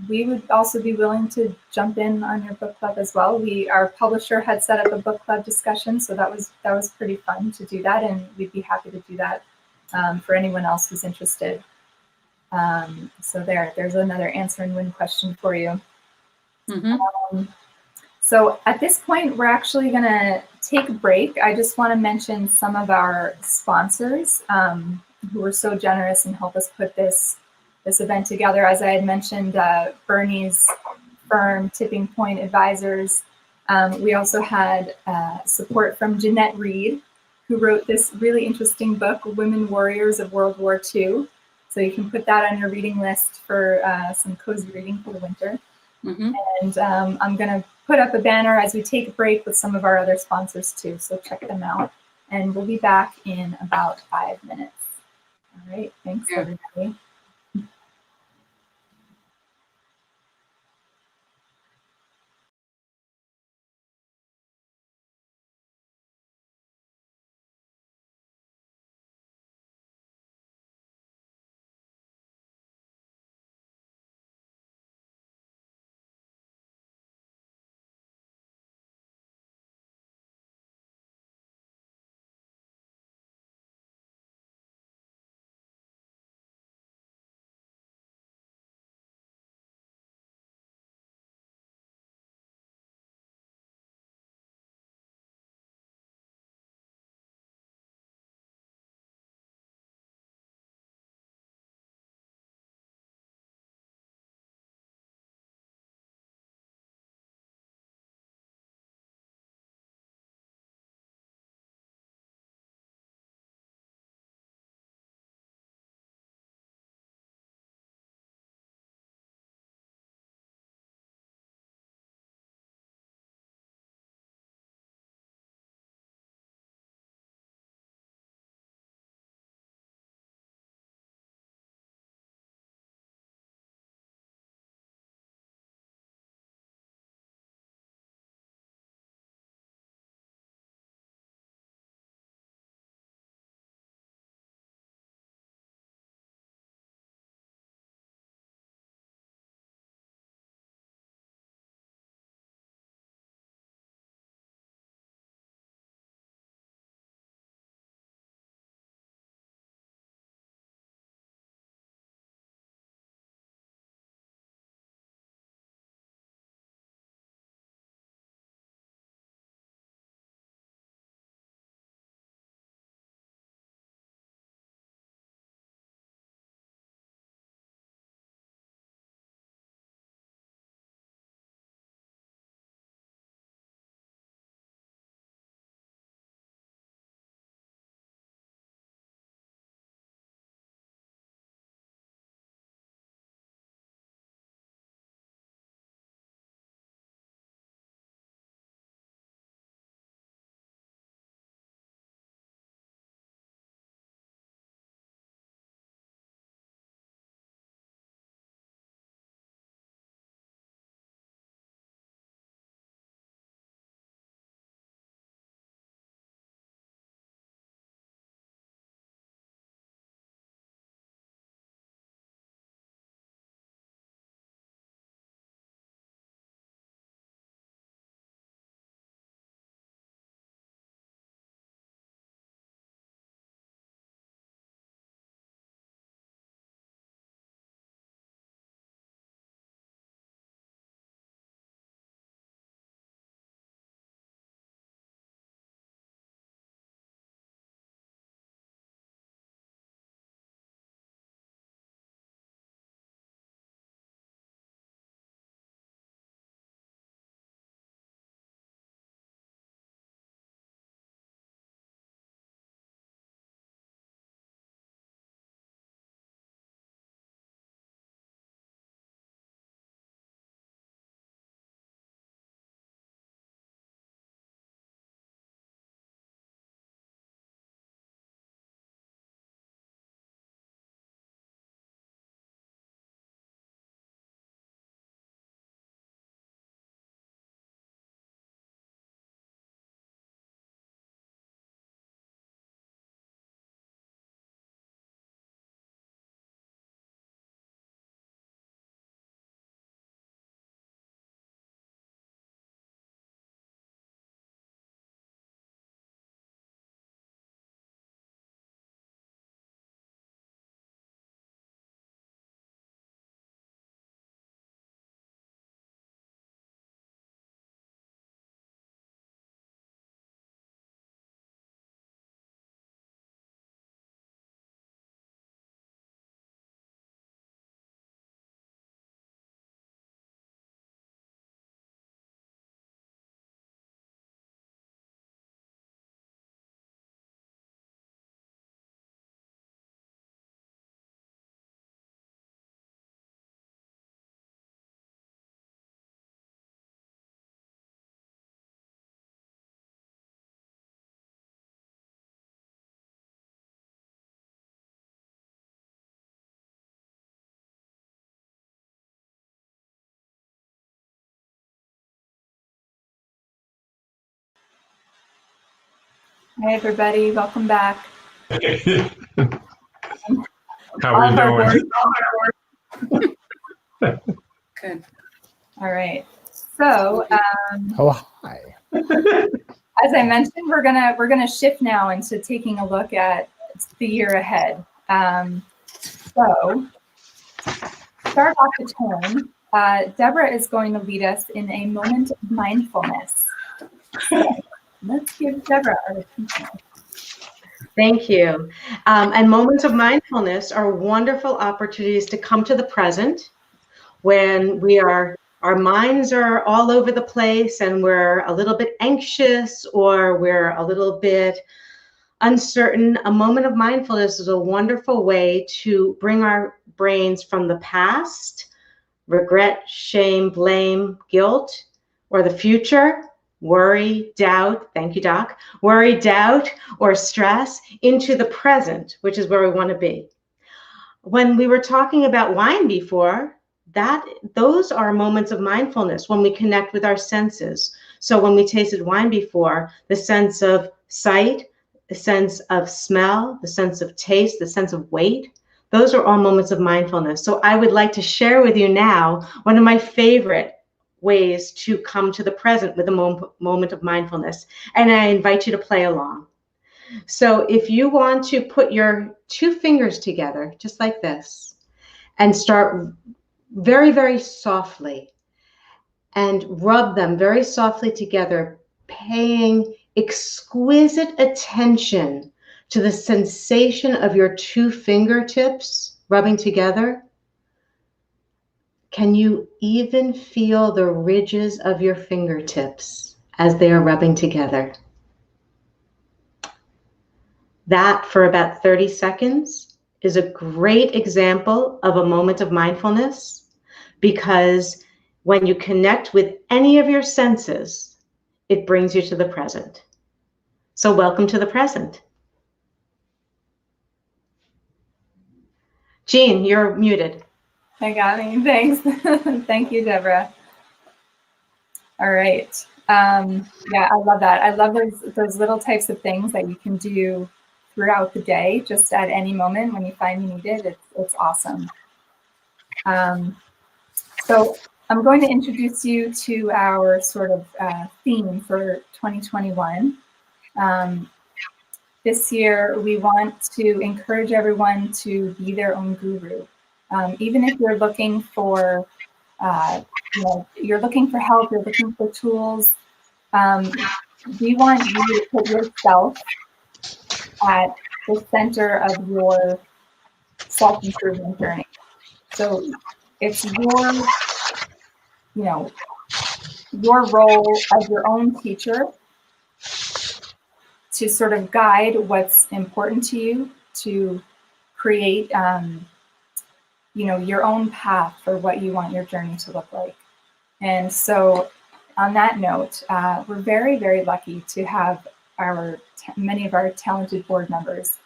we would also be willing to jump in on your book club as well. Our publisher had set up a book club discussion, so that was pretty fun to do that, and we'd be happy to do that for anyone else who's interested. So there's another answer and win question for you. So at this point, we're actually going to take a break. I just want to mention some of our sponsors who were so generous and helped us put this event together. As I had mentioned, Bernie's firm, Tipping Point Advisors. We also had support from Jeanette Reed, who wrote this really interesting book, Women Warriors of World War II. So you can put that on your reading list for some cozy reading for the winter. And I'm going to put up a banner as we take a break with some of our other sponsors too. So check them out. And we'll be back in about 5 minutes. All right. Thanks, everybody. Hi, everybody. Welcome back. How are you doing? Good. All right. So, Oh, hi. as I mentioned, we're gonna shift now into taking a look at the year ahead. So, start off the tone. Deborah is going to lead us in a moment of mindfulness. So, let's give Deborah our attention. Thank you. And moments of mindfulness are wonderful opportunities to come to the present when our minds are all over the place and we're a little bit anxious or we're a little bit uncertain. A moment of mindfulness is a wonderful way to bring our brains from the past, regret, shame, blame, guilt, or the future, worry, doubt, thank you, Doc, worry, doubt, or stress into the present, which is where we want to be. When we were talking about wine before, those are moments of mindfulness when we connect with our senses. So when we tasted wine before, the sense of sight, the sense of smell, the sense of taste, the sense of weight, those are all moments of mindfulness. So I would like to share with you now one of my favorite ways to come to the present with a moment of mindfulness. And I invite you to play along. So if you want to put your two fingers together, just like this, and start very, very softly and rub them very softly together, paying exquisite attention to the sensation of your two fingertips rubbing together. Can you even feel the ridges of your fingertips as they are rubbing together? That, for about 30 seconds, is a great example of a moment of mindfulness, because when you connect with any of your senses, it brings you to the present. So welcome to the present. Jean, you're muted. I got me. Thanks. Thank you, Deborah. All right. Yeah, I love that. I love those little types of things that you can do throughout the day, just at any moment when you find you need it. It's awesome. So I'm going to introduce you to our sort of theme for 2021. This year, we want to encourage everyone to be their own guru. Even if you're looking for, you're looking for help, you're looking for tools, we want you to put yourself at the center of your self-improvement journey. So it's your role as your own teacher to sort of guide what's important to you, to create, your own path for what you want your journey to look like. And so on that note, we're very, very lucky to have many of our talented board members,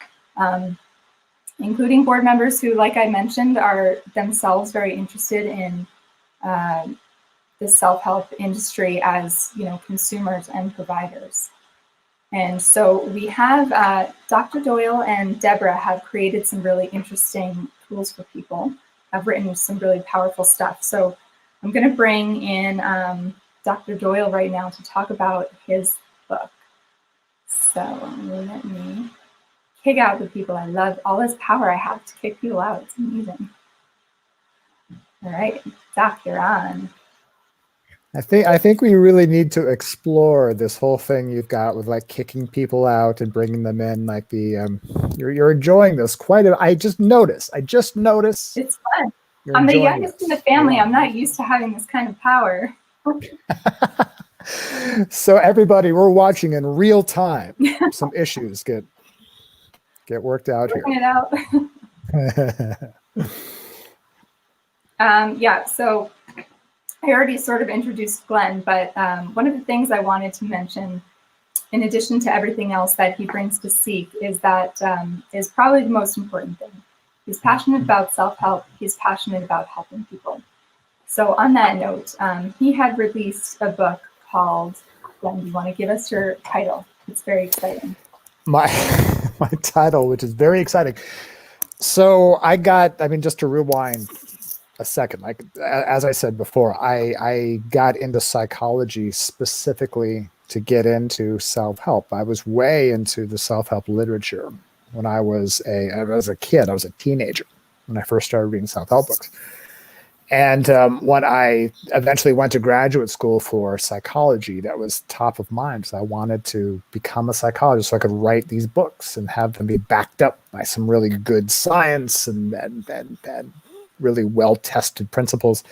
including board members who, like I mentioned, are themselves very interested in the self-help industry as, consumers and providers. And so we have Dr. Doyle and Deborah have created some really interesting tools for people, have written some really powerful stuff. So I'm going to bring in Dr. Doyle right now to talk about his book. So let me kick out the people. I love all this power I have to kick people out. It's amazing. All right, Doc, you're on. I think we really need to explore this whole thing you've got with like kicking people out and bringing them in. Like you're enjoying this quite a. I just noticed. It's fun. I'm the youngest in the family. I'm not used to having this kind of power. So everybody, we're watching in real time. Some issues get worked out here. It out. So I already sort of introduced Glenn, but one of the things I wanted to mention, in addition to everything else that he brings to Seek, is that is probably the most important thing. He's passionate about self-help. He's passionate about helping people. So on that note, he had released a book called, Glenn, do you want to give us your title? It's very exciting. my my title, which is very exciting. So just to rewind a second, like as I said before, I got into psychology specifically to get into self-help. I was way into the self-help literature when I was a kid. I was a teenager when I first started reading self-help books. And when I eventually went to graduate school for psychology, that was top of mind. So I wanted to become a psychologist so I could write these books and have them be backed up by some really good science and really well-tested principles.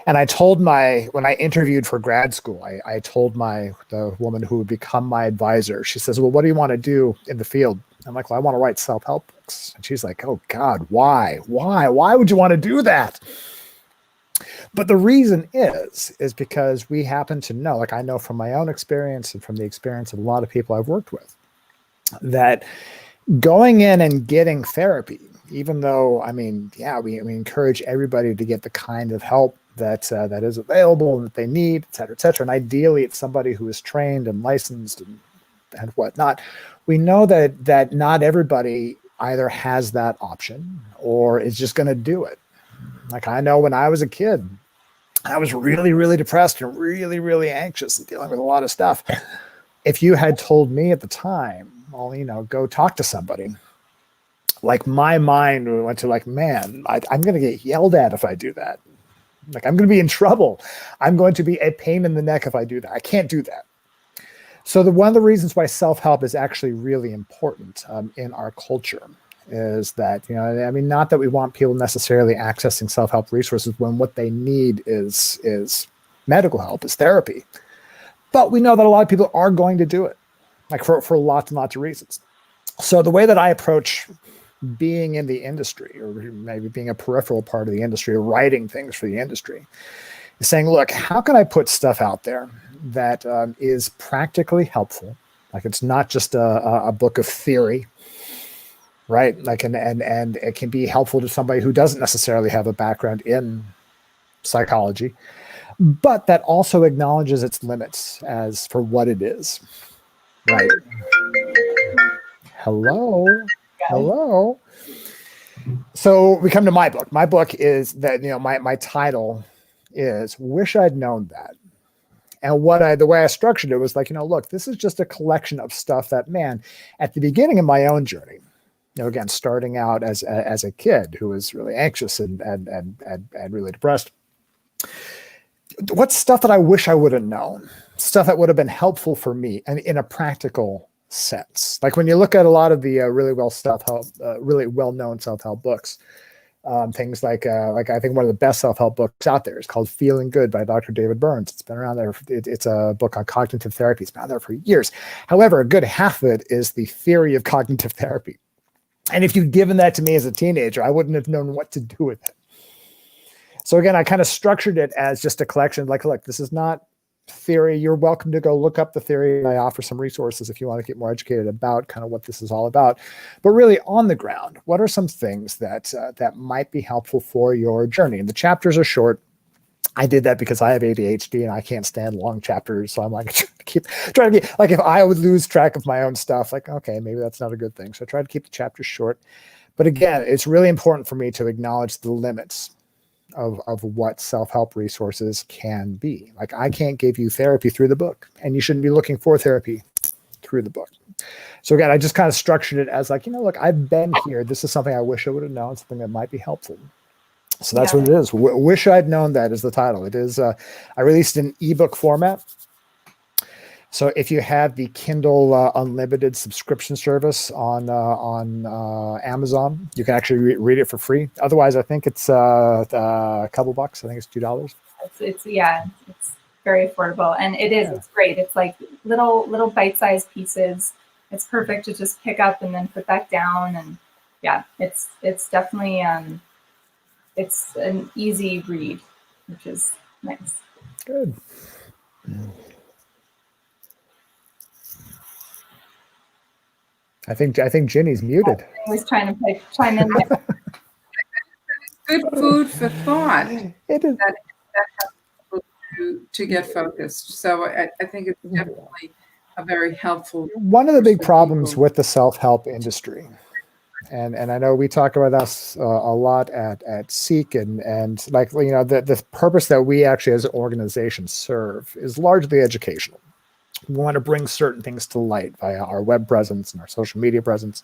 And when I interviewed for grad school, I told the woman who would become my advisor, she says, well, what do you want to do in the field? I'm like, well, I want to write self-help books. And she's like, oh God, why? Why would you want to do that? But the reason is because we happen to know, like I know from my own experience and from the experience of a lot of people I've worked with, that going in and getting therapy, even though, we encourage everybody to get the kind of help that is available and that they need, et cetera, et cetera. And ideally, it's somebody who is trained and licensed and whatnot. We know that not everybody either has that option or is just going to do it. Like I know when I was a kid, I was really, really depressed and really, really anxious and dealing with a lot of stuff. If you had told me at the time, well, go talk to somebody, like my mind went to like, man, I'm going to get yelled at if I do that. Like I'm going to be in trouble. I'm going to be a pain in the neck if I do that. I can't do that. So one of the reasons why self-help is actually really important in our culture is that, not that we want people necessarily accessing self-help resources when what they need is medical help, is therapy. But we know that a lot of people are going to do it, like for lots and lots of reasons. So the way that I approach being in the industry, or maybe being a peripheral part of the industry, or writing things for the industry, is saying, look, how can I put stuff out there that is practically helpful? Like it's not just a book of theory, right? Like, and it can be helpful to somebody who doesn't necessarily have a background in psychology, but that also acknowledges its limits as for what it is, right? Hello. So we come to my book. My book is that, my title is Wish I'd Known That. And the way I structured it was like, look, this is just a collection of stuff that, man, at the beginning of my own journey, again, starting out as a kid who was really anxious and really depressed. What's stuff that I wish I would have known? Stuff that would have been helpful for me and in a practical sense. Like when you look at a lot of the really well-known self-help books, things like I think one of the best self-help books out there is called Feeling Good by Dr. David Burns. It's been around there. It's a book on cognitive therapy. It's been out there for years. However, a good half of it is the theory of cognitive therapy. And if you'd given that to me as a teenager, I wouldn't have known what to do with it. So again, I kind of structured it as just a collection. Like, look, this is not theory. You're welcome to go look up the theory. I offer some resources if you want to get more educated about kind of what this is all about. But really on the ground, what are some things that might be helpful for your journey? And the chapters are short. I did that because I have ADHD and I can't stand long chapters. So I'm like, trying to keep, like if I would lose track of my own stuff, like, okay, maybe that's not a good thing. So I try to keep the chapters short. But again, it's really important for me to acknowledge the limits of what self-help resources can be. Like I can't give you therapy through the book, and you shouldn't be looking for therapy through the book. So again, I just kind of structured it as like, look, I've been here. This is something I wish I would have known, something that might be helpful. So that's what it is. Wish I'd Known That is the title. It is, I released an ebook format. So if you have the Kindle Unlimited subscription service on Amazon, you can actually read it for free. Otherwise, I think it's a couple bucks. I think it's $2. It's very affordable, and it's great. It's like little bite-sized pieces. It's perfect to just pick up and then put back down, and it's definitely it's an easy read, which is nice. Good. I think Ginny's muted. I was trying to chime in there. Good food for thought. It is. That helps to get focused. So I think it's definitely a very helpful. One of the big for problems people. with the self-help industry, and I know we talk about this a lot at Seek, and like, you know, the purpose that we actually as an organization serve is largely educational. We want to bring certain things to light via our web presence and our social media presence.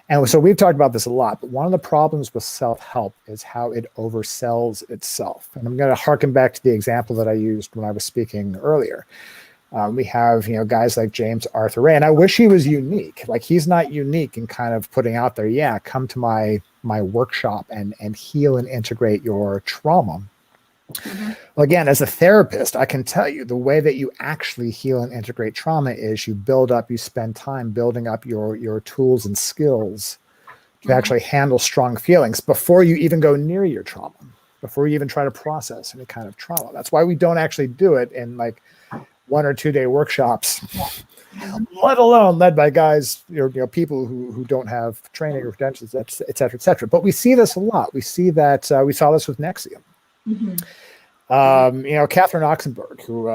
And so we've talked about this a lot, but one of the problems with self-help is how it oversells itself. And I'm going to harken back to the example that I used when I was speaking earlier. We have, you know, guys like James Arthur Ray, and I wish he was unique. Like, he's not unique in kind of putting out there, yeah, come to my workshop and heal and integrate your trauma. Mhm. Well, again, as a therapist, I can tell you the way that you actually heal and integrate trauma is you spend time building up your tools and skills to actually handle strong feelings before you even go near your trauma, before you even try to process any kind of trauma. That's why we don't actually do it in like 1 or 2 day workshops, let alone led by guys, you know, people who don't have training or credentials, et cetera, et cetera. But we see this a lot. We see that we saw this with Nexium. You know, Catherine Oxenberg, who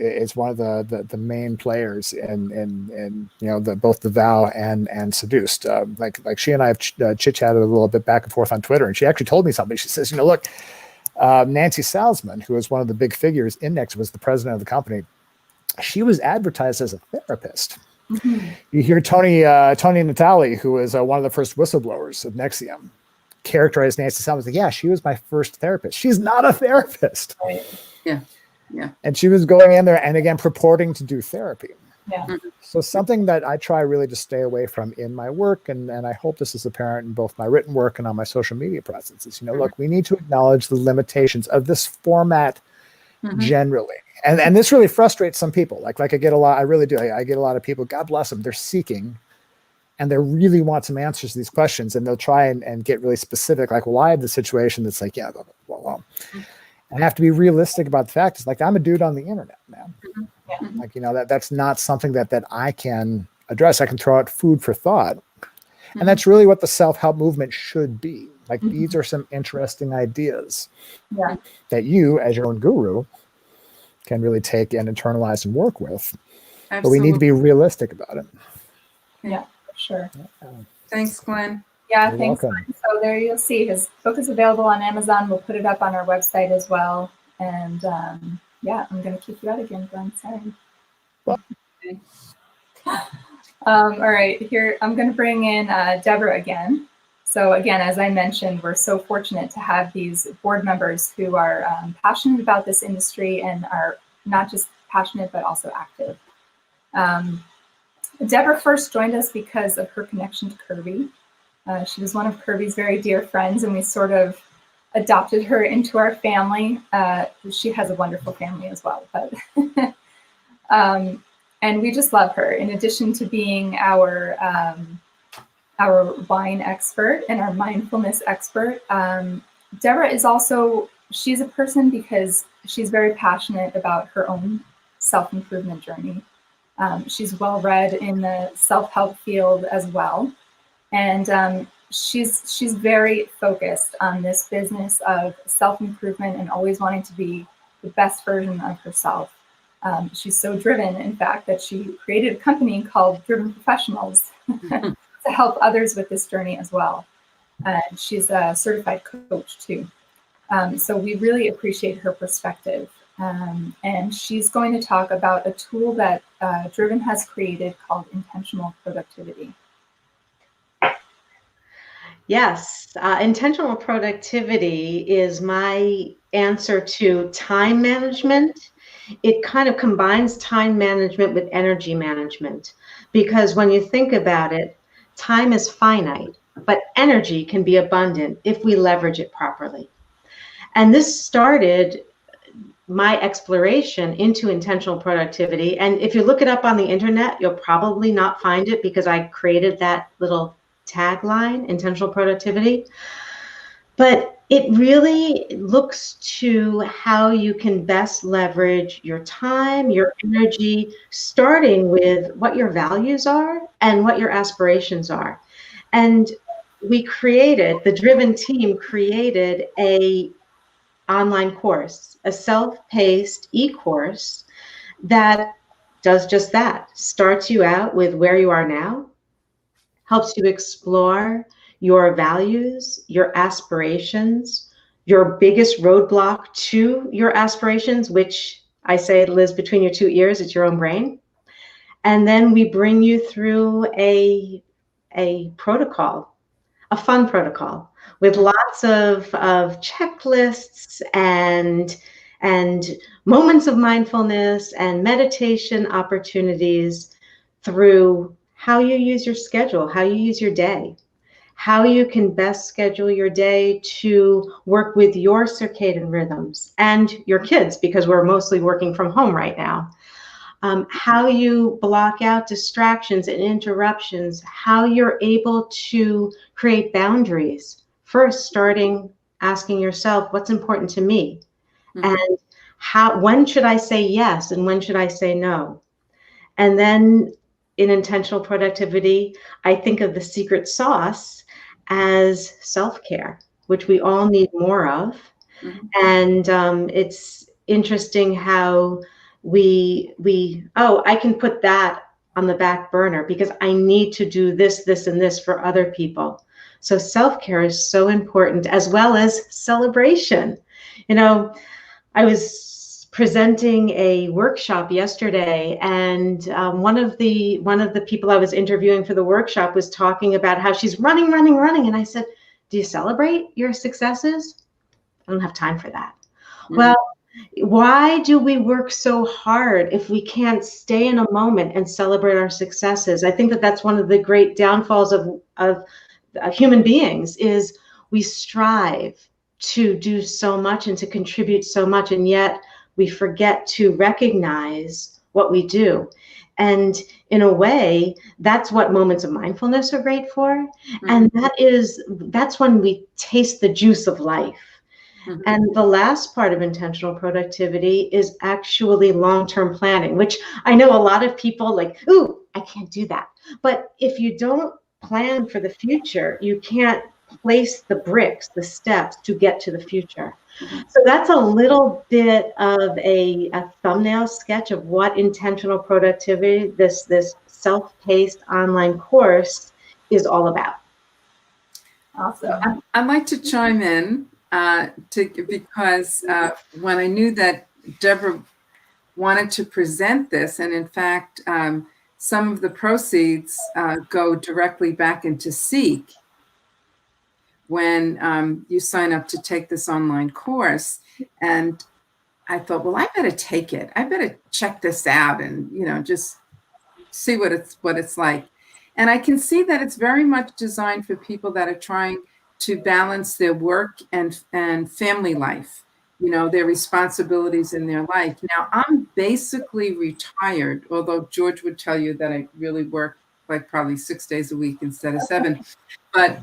is one of the main players in you know, both the Vow and Seduced. Like she and I have chit chatted a little bit back and forth on Twitter, and she actually told me something. She says, you know, look, Nancy Salzman, who is one of the big figures in Nexium, was the president of the company. She was advertised as a therapist. You hear Tony Natali, who is one of the first whistleblowers of Nexium, characterized Nancy Salzman as like, yeah, she was my first therapist. She's not a therapist. Yeah. And she was going in there and again purporting to do therapy. Yeah. So something that I try really to stay away from in my work, and I hope this is apparent in both my written work and on my social media presence, is, you know, look, we need to acknowledge the limitations of this format generally. And this really frustrates some people. Like I get a lot, I really do. I get a lot of people, God bless them, they're seeking and they really want some answers to these questions, and they'll try and get really specific. Like, well, I have the situation that's like, yeah, well, I have to be realistic about the fact. It's like, I'm a dude on the internet, man. Like, you know, that's not something that I can address. I can throw out food for thought. And that's really what the self-help movement should be. Like, these are some interesting ideas that you, as your own guru, can really take and internalize and work with. Absolutely. But we need to be realistic about it. Yeah, for sure. Thanks, Glenn. Yeah, You're thanks. welcome. So there you'll see his book is available on Amazon. We'll put it up on our website as well. And yeah, I'm going to kick you out again, Glenn. Sorry. All right, here I'm going to bring in Deborah again. So again, as I mentioned, we're so fortunate to have these board members who are passionate about this industry and are not just passionate, but also active. Deborah first joined us because of her connection to Kirby. She was one of Kirby's very dear friends, and we sort of adopted her into our family. She has a wonderful family as well, but and we just love her. In addition to being our wine expert and our mindfulness expert, Deborah is also, she's a person because she's very passionate about her own self-improvement journey. She's well-read in the self-help field as well. And she's very focused on this business of self-improvement and always wanting to be the best version of herself. She's so driven, in fact, that she created a company called Driven Professionals to help others with this journey as well. She's a certified coach too. So we really appreciate her perspective. And she's going to talk about a tool that Driven has created called intentional productivity. Yes, intentional productivity is my answer to time management. It kind of combines time management with energy management, because when you think about it, time is finite, but energy can be abundant if we leverage it properly. And this started my exploration into intentional productivity. And if you look it up on the internet, you'll probably not find it because I created that little tagline, intentional productivity. But it really looks to how you can best leverage your time, your energy, starting with what your values are and what your aspirations are. And we created, the Driven team created a online course, a self-paced e-course that does just that. Starts you out with where you are now, helps you explore your values, your aspirations, your biggest roadblock to your aspirations, which I say, Liz, between your two ears, it's your own brain. And then we bring you through a protocol, a fun protocol with lots of checklists and moments of mindfulness and meditation opportunities through how you use your schedule, how you use your day, how you can best schedule your day to work with your circadian rhythms and your kids, because we're mostly working from home right now. How you block out distractions and interruptions, how you're able to create boundaries. First, starting asking yourself, what's important to me? Mhm. And when should I say yes and when should I say no? And then in intentional productivity, I think of the secret sauce as self-care, which we all need more of. Mhm. And it's interesting how I can put that on the back burner because I need to do this, this, and this for other people. So self-care is so important, as well as celebration. You know, I was presenting a workshop yesterday, and one of the people I was interviewing for the workshop was talking about how she's running, and I said, "Do you celebrate your successes?" I don't have time for that. Mhm. Well, why do we work so hard if we can't stay in a moment and celebrate our successes? I think that that's one of the great downfalls of human beings is we strive to do so much and to contribute so much, and yet we forget to recognize what we do. And in a way, that's what moments of mindfulness are great for. And that's when we taste the juice of life. Mhm. And the last part of intentional productivity is actually long-term planning, which I know a lot of people like, ooh, I can't do that. But if you don't plan for the future, you can't place the bricks, the steps to get to the future. Mhm. So that's a little bit of a thumbnail sketch of what intentional productivity, this self-paced online course, is all about. Awesome. I'd like to chime in because when I knew that Deborah wanted to present this, and in fact, some of the proceeds go directly back into Seek when you sign up to take this online course. And I thought, well, I better take it. I better check this out and, just see what it's like. And I can see that it's very much designed for people that are trying to balance their work and family life, their responsibilities in their life. Now, I'm basically retired, although George would tell you that I really work like probably 6 days a week instead of 7. But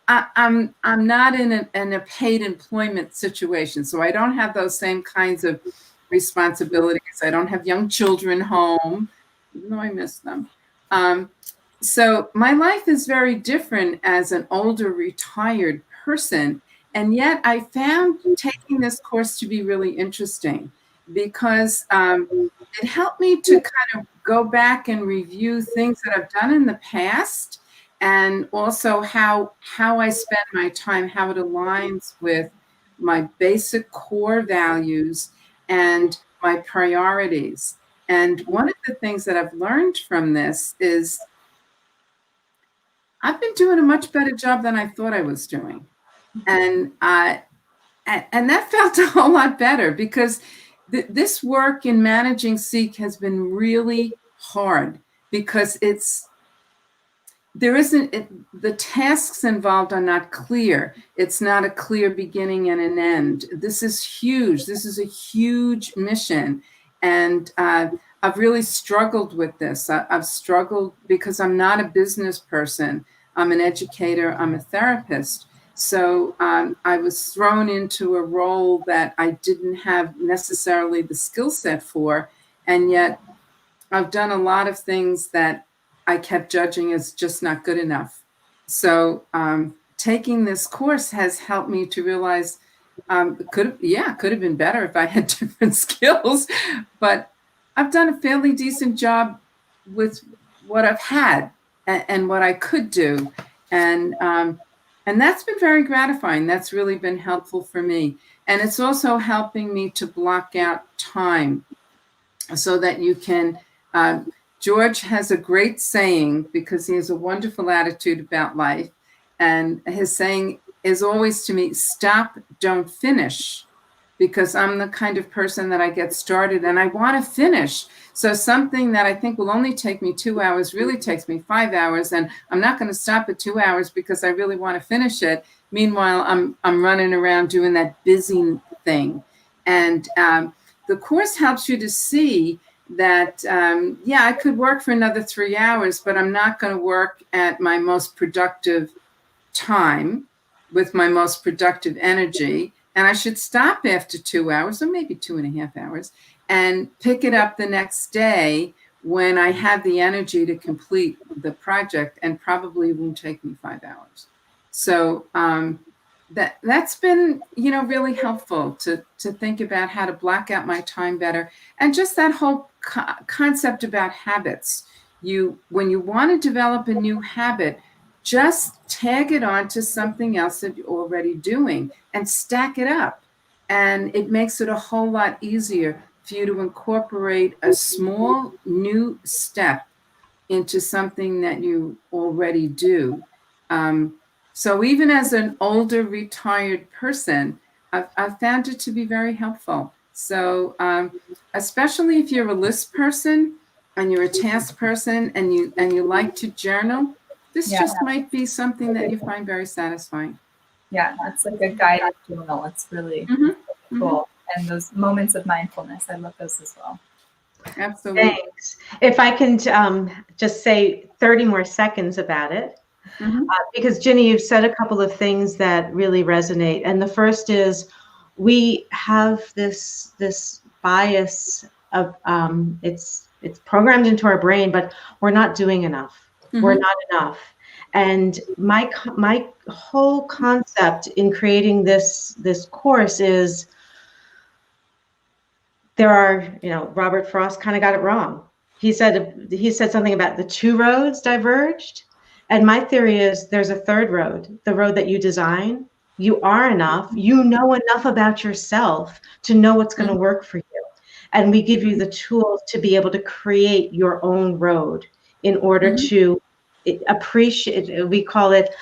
I'm not in a paid employment situation, so I don't have those same kinds of responsibilities. I don't have young children home, even though I miss them. So my life is very different as an older retired person. And yet I found taking this course to be really interesting because it helped me to kind of go back and review things that I've done in the past, and also how I spend my time, how it aligns with my basic core values and my priorities. And one of the things that I've learned from this is I've been doing a much better job than I thought I was doing. And that felt a whole lot better because this work in managing Seek has been really hard because the tasks involved are not clear. It's not a clear beginning and an end. This is huge. This is a huge mission. And I've really struggled with this. I've struggled because I'm not a business person. I'm an educator. I'm a therapist. So I was thrown into a role that I didn't have necessarily the skill set for. And yet I've done a lot of things that I kept judging as just not good enough. So taking this course has helped me to realize it could have been better if I had different skills, but I've done a fairly decent job with what I've had and what I could do. And that's been very gratifying. That's really been helpful for me. And it's also helping me to block out time so that you can, George has a great saying because he has a wonderful attitude about life. And his saying is always to me, stop, don't finish. Because I'm the kind of person that I get started and I want to finish. So something that I think will only take me 2 hours really takes me 5 hours, and I'm not going to stop at 2 hours because I really want to finish it. Meanwhile, I'm running around doing that busy thing. And the course helps you to see that, yeah, I could work for another 3 hours, but I'm not going to work at my most productive time with my most productive energy. And I should stop after 2 hours or maybe 2.5 hours and pick it up the next day when I have the energy to complete the project, and probably won't take me 5 hours. So that's been, really helpful to think about how to block out my time better. And just that whole concept about habits. When you want to develop a new habit, just tag it on to something else that you're already doing and stack it up. And it makes it a whole lot easier for you to incorporate a small new step into something that you already do. So even as an older retired person, I've found it to be very helpful. So especially if you're a list person and you're a task person and you like to journal, this just might be something that you find very satisfying. Yeah, that's a good guided journal. It's really cool. And those moments of mindfulness, I love those as well. Absolutely. Thanks. If I can just say 30 more seconds about it, because Ginny, you've said a couple of things that really resonate. And the first is we have this bias of it's programmed into our brain, but we're not doing enough. We're not enough. And my whole concept in creating this course is there are, Robert Frost kind of got it wrong. He said something about the two roads diverged. And my theory is there's a third road, the road that you design. You are enough. You know enough about yourself to know what's going to work for you. And we give you the tools to be able to create your own road in order to appreciate, we call it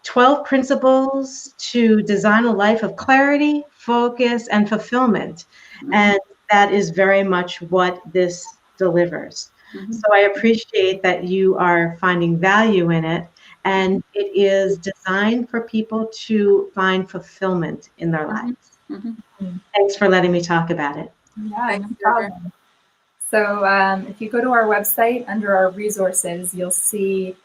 12 principles to design a life of clarity, focus, and fulfillment. And that is very much what this delivers. So I appreciate that you are finding value in it, and it is designed for people to find fulfillment in their lives. Thanks for letting me talk about it. Yeah, no problem. So if you go to our website, under our resources, you'll see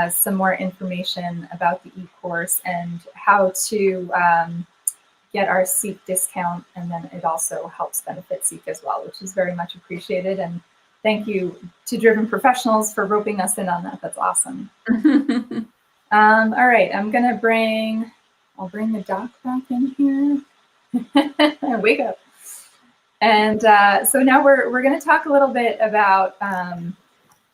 some more information about the e-course and how to get our Seek discount. And then it also helps benefit Seek as well, which is very much appreciated. And thank you to Driven Professionals for roping us in on that. That's awesome. All right, I'll bring the doc back in here. Wake up. And so now we're going to talk a little bit about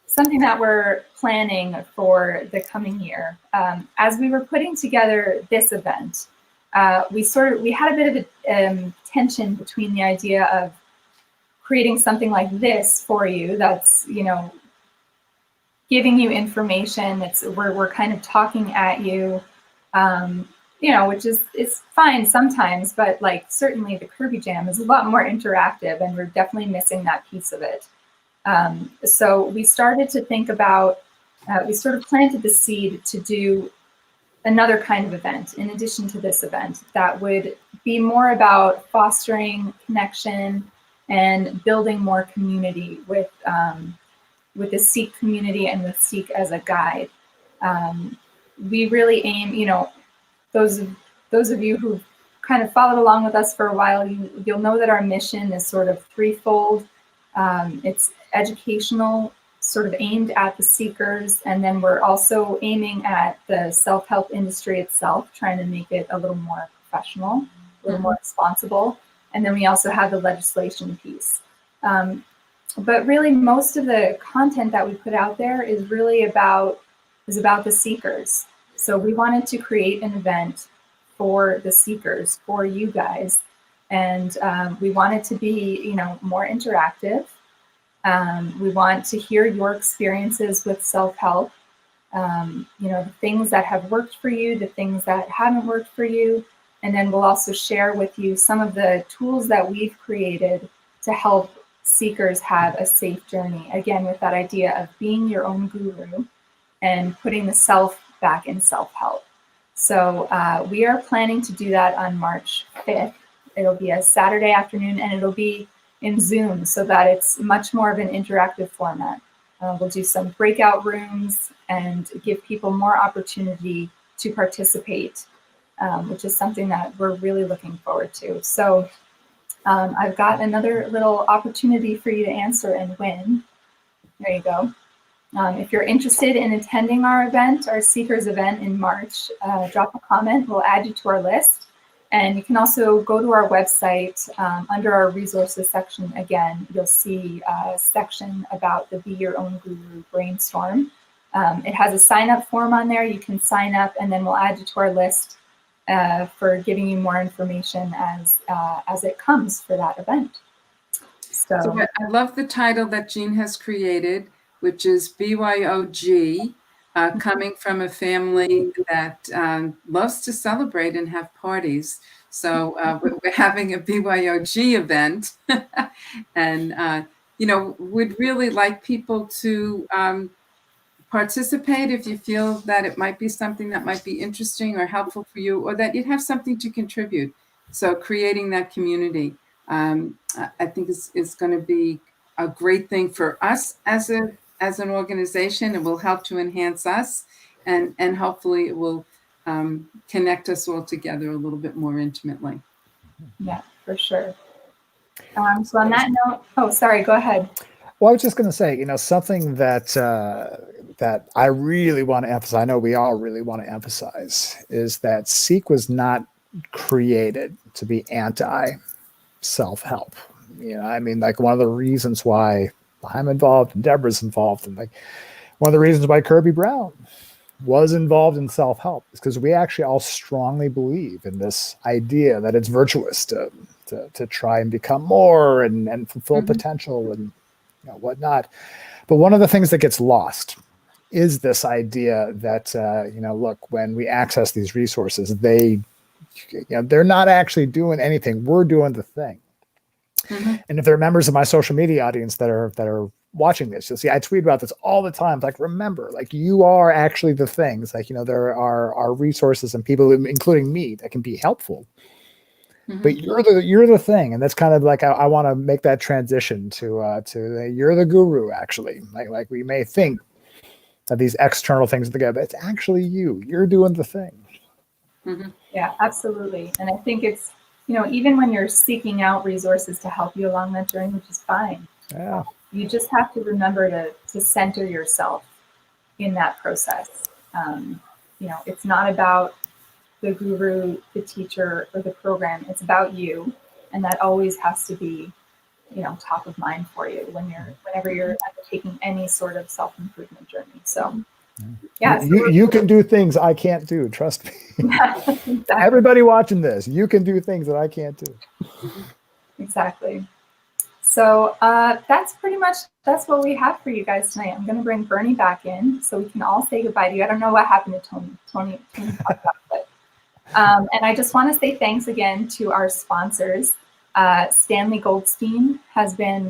something that we're planning for the coming year. As we were putting together this event, we had a bit of a tension between the idea of creating something like this for you that's, giving you information. We're kind of talking at you, which is fine sometimes, but like certainly the Kirby Jam is a lot more interactive, and we're definitely missing that piece of it. So we started to think about, we sort of planted the seed to do another kind of event in addition to this event that would be more about fostering connection and building more community with the Seek community and with Seek as a guide. We really aim, those of you who kind of followed along with us for a while, you'll know that our mission is sort of threefold. It's educational, sort of aimed at the seekers, and then we're also aiming at the self-help industry itself, trying to make it a little more professional, a little more responsible. And then we also have the legislation piece. But really, most of the content that we put out there is really about the seekers. So we wanted to create an event for the seekers, for you guys, and we want it to be, more interactive. We want to hear your experiences with self-help. The things that have worked for you, the things that haven't worked for you, and then we'll also share with you some of the tools that we've created to help seekers have a safe journey. Again, with that idea of being your own guru and putting the self back in self-help. So we are planning to do that on March 5th. It'll be a Saturday afternoon, and it'll be in Zoom so that it's much more of an interactive format. We'll do some breakout rooms and give people more opportunity to participate, which is something that we're really looking forward to. So I've got another little opportunity for you to answer and win. There you go. If you're interested in attending our event, our Seekers event in March, drop a comment. We'll add you to our list. And you can also go to our website under our resources section. Again, you'll see a section about the Be Your Own Guru brainstorm. It has a sign-up form on there. You can sign up, and then we'll add you to our list for giving you more information as it comes for that event. So I love the title that Jean has created, which is BYOG, coming from a family that loves to celebrate and have parties. So we're having a BYOG event, and we'd really like people to participate if you feel that it might be something that might be interesting or helpful for you, or that you'd have something to contribute. So creating that community, I think is going to be a great thing for us as an organization. It will help to enhance us, and hopefully it will connect us all together a little bit more intimately. Yeah, for sure. So on that note, sorry, go ahead. Well, I was just going to say, something that I really want to emphasize, I know we all really want to emphasize, is that Seek was not created to be anti-self-help. One of the reasons why I'm involved and Deborah's involved, and one of the reasons why Kirby Brown was involved in self-help is because we actually all strongly believe in this idea that it's virtuous to try and become more and fulfill potential and whatnot. But one of the things that gets lost is this idea that look, when we access these resources, they're not actually doing anything. We're doing the thing. And if there are members of my social media audience that are watching this, you'll see I tweet about this all the time. Remember, you are actually the things. There are resources and people, including me, that can be helpful. But you're the thing, and that's kind of I want to make that transition to you're the guru. Actually, we may think that these external things are the guy, but it's actually you. You're doing the thing. Yeah, absolutely. And I think it's even when you're seeking out resources to help you along that journey, which is fine. Yeah. You just have to remember to center yourself in that process. It's not about the guru, the teacher, or the program. It's about you, and that always has to be, top of mind for you whenever you're undertaking any sort of self-improvement journey. So, yeah. You can do things I can't do. Trust me. Exactly. Everybody watching this, you can do things that I can't do. Exactly. So that's what we have for you guys tonight. I'm going to bring Bernie back in so we can all say goodbye to you. I don't know what happened to Tony. Tony talked about it. And I just want to say thanks again to our sponsors. Stanley Goldstein has been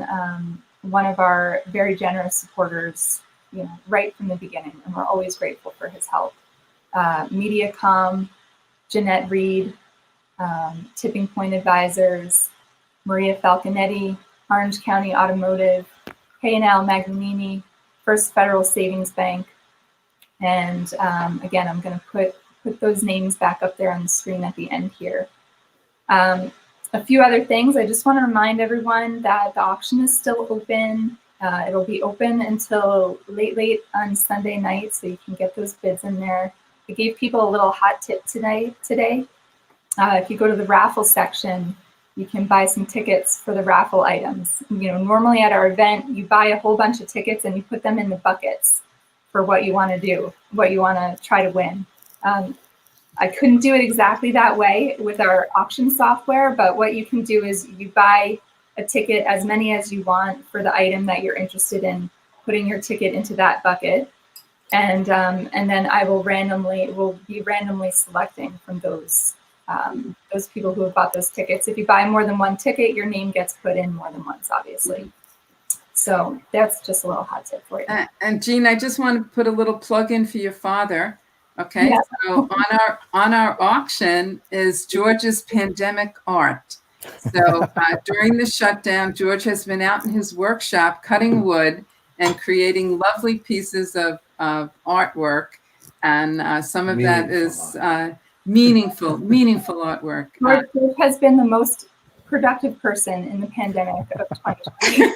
one of our very generous supporters, right from the beginning, and we're always grateful for his help. MediaCom, Jeanette Reed, Tipping Point Advisors, Maria Falconetti, Orange County Automotive, K&L Magnanini, First Federal Savings Bank, and again, I'm going to put those names back up there on the screen at the end here. A few other things. I just want to remind everyone that the auction is still open. It'll be open until late on Sunday night, so you can get those bids in there. I gave people a little hot tip today. If you go to the raffle section, You can buy some tickets for the raffle items. You know, normally at our event, you buy a whole bunch of tickets and you put them in the buckets for what you want to do, what you want to try to win. I couldn't do it exactly that way with our auction software, but what you can do is you buy a ticket, as many as you want for the item that you're interested in, putting your ticket into that bucket. And then I will be randomly selecting from those people who have bought those tickets. If you buy more than one ticket, your name gets put in more than once, obviously. So that's just a little hot tip for you. And Jean, I just want to put a little plug in for your father. Okay, Yeah. so on our auction is George's pandemic art. So during the shutdown, George has been out in his workshop cutting wood and creating lovely pieces of artwork, and some of that is meaningful artwork. George has been the most productive person in the pandemic of 2020.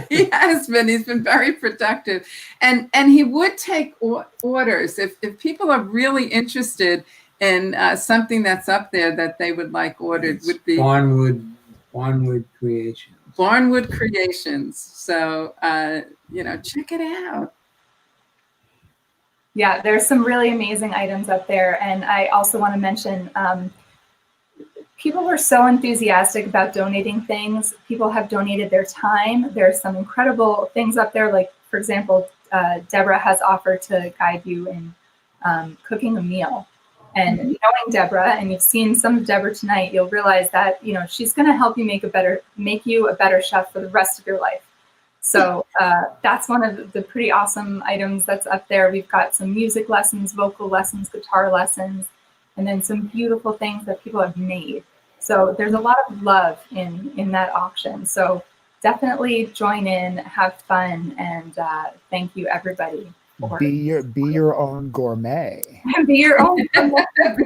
He has been. He's been very productive, and he would take orders if people are really interested in something that's up there that they would like ordered. Would be Barnwood Creations. Barnwood Creations. So check it out. Yeah, there's some really amazing items up there. And I also want to mention, people were so enthusiastic about donating things. People have donated their time. There's some incredible things up there. Like, for example, Deborah has offered to guide you in cooking a meal. And knowing Deborah, and you've seen some of Deborah tonight, you'll realize that, she's going to help you make you a better chef for the rest of your life. So that's one of the pretty awesome items that's up there. We've got some music lessons, vocal lessons, guitar lessons, and then some beautiful things that people have made. So there's a lot of love in that auction. So definitely join in, have fun, and thank you, everybody. Be your own gourmet. Be your own. Be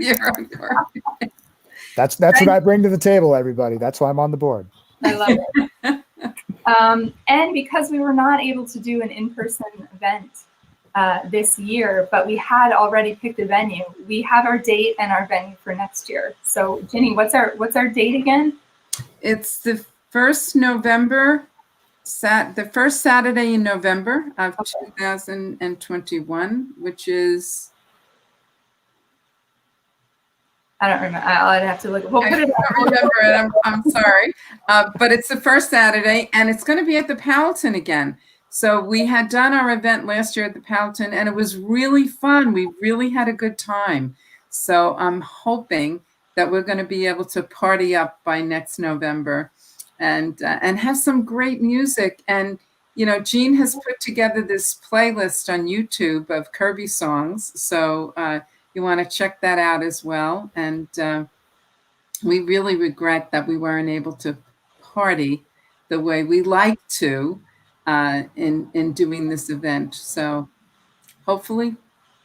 your own gourmet. That's what I bring to the table, everybody. That's why I'm on the board. I love it. And because we were not able to do an in-person event this year, but we had already picked a venue, we have our date and our venue for next year. So, Ginny, what's our date again? It's the first Saturday in November of 2021, which is. I don't remember. I'd have to look. We'll put it. I don't remember it. I'm sorry, but it's the first Saturday, and it's going to be at the Palatine again. So we had done our event last year at the Palatine, and it was really fun. We really had a good time. So I'm hoping that we're going to be able to party up by next November, and have some great music. And Jean has put together this playlist on YouTube of Kirby songs. So. You want to check that out as well. And we really regret that we weren't able to party the way we like to in doing this event. So hopefully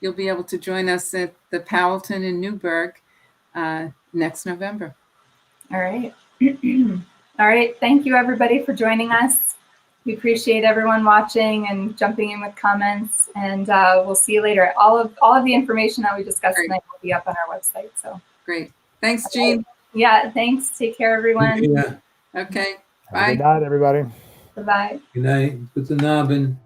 you'll be able to join us at the Palatine in Newburgh next November. All right. All right. Thank you, everybody, for joining us. We appreciate everyone watching and jumping in with comments, and we'll see you later. All of the information that we discussed tonight will be up on our website. So great. Thanks, Jean. Yeah, thanks. Take care, everyone. Yeah. Okay. Bye. Good night, everybody. Bye-bye. Good night. Guten Abend.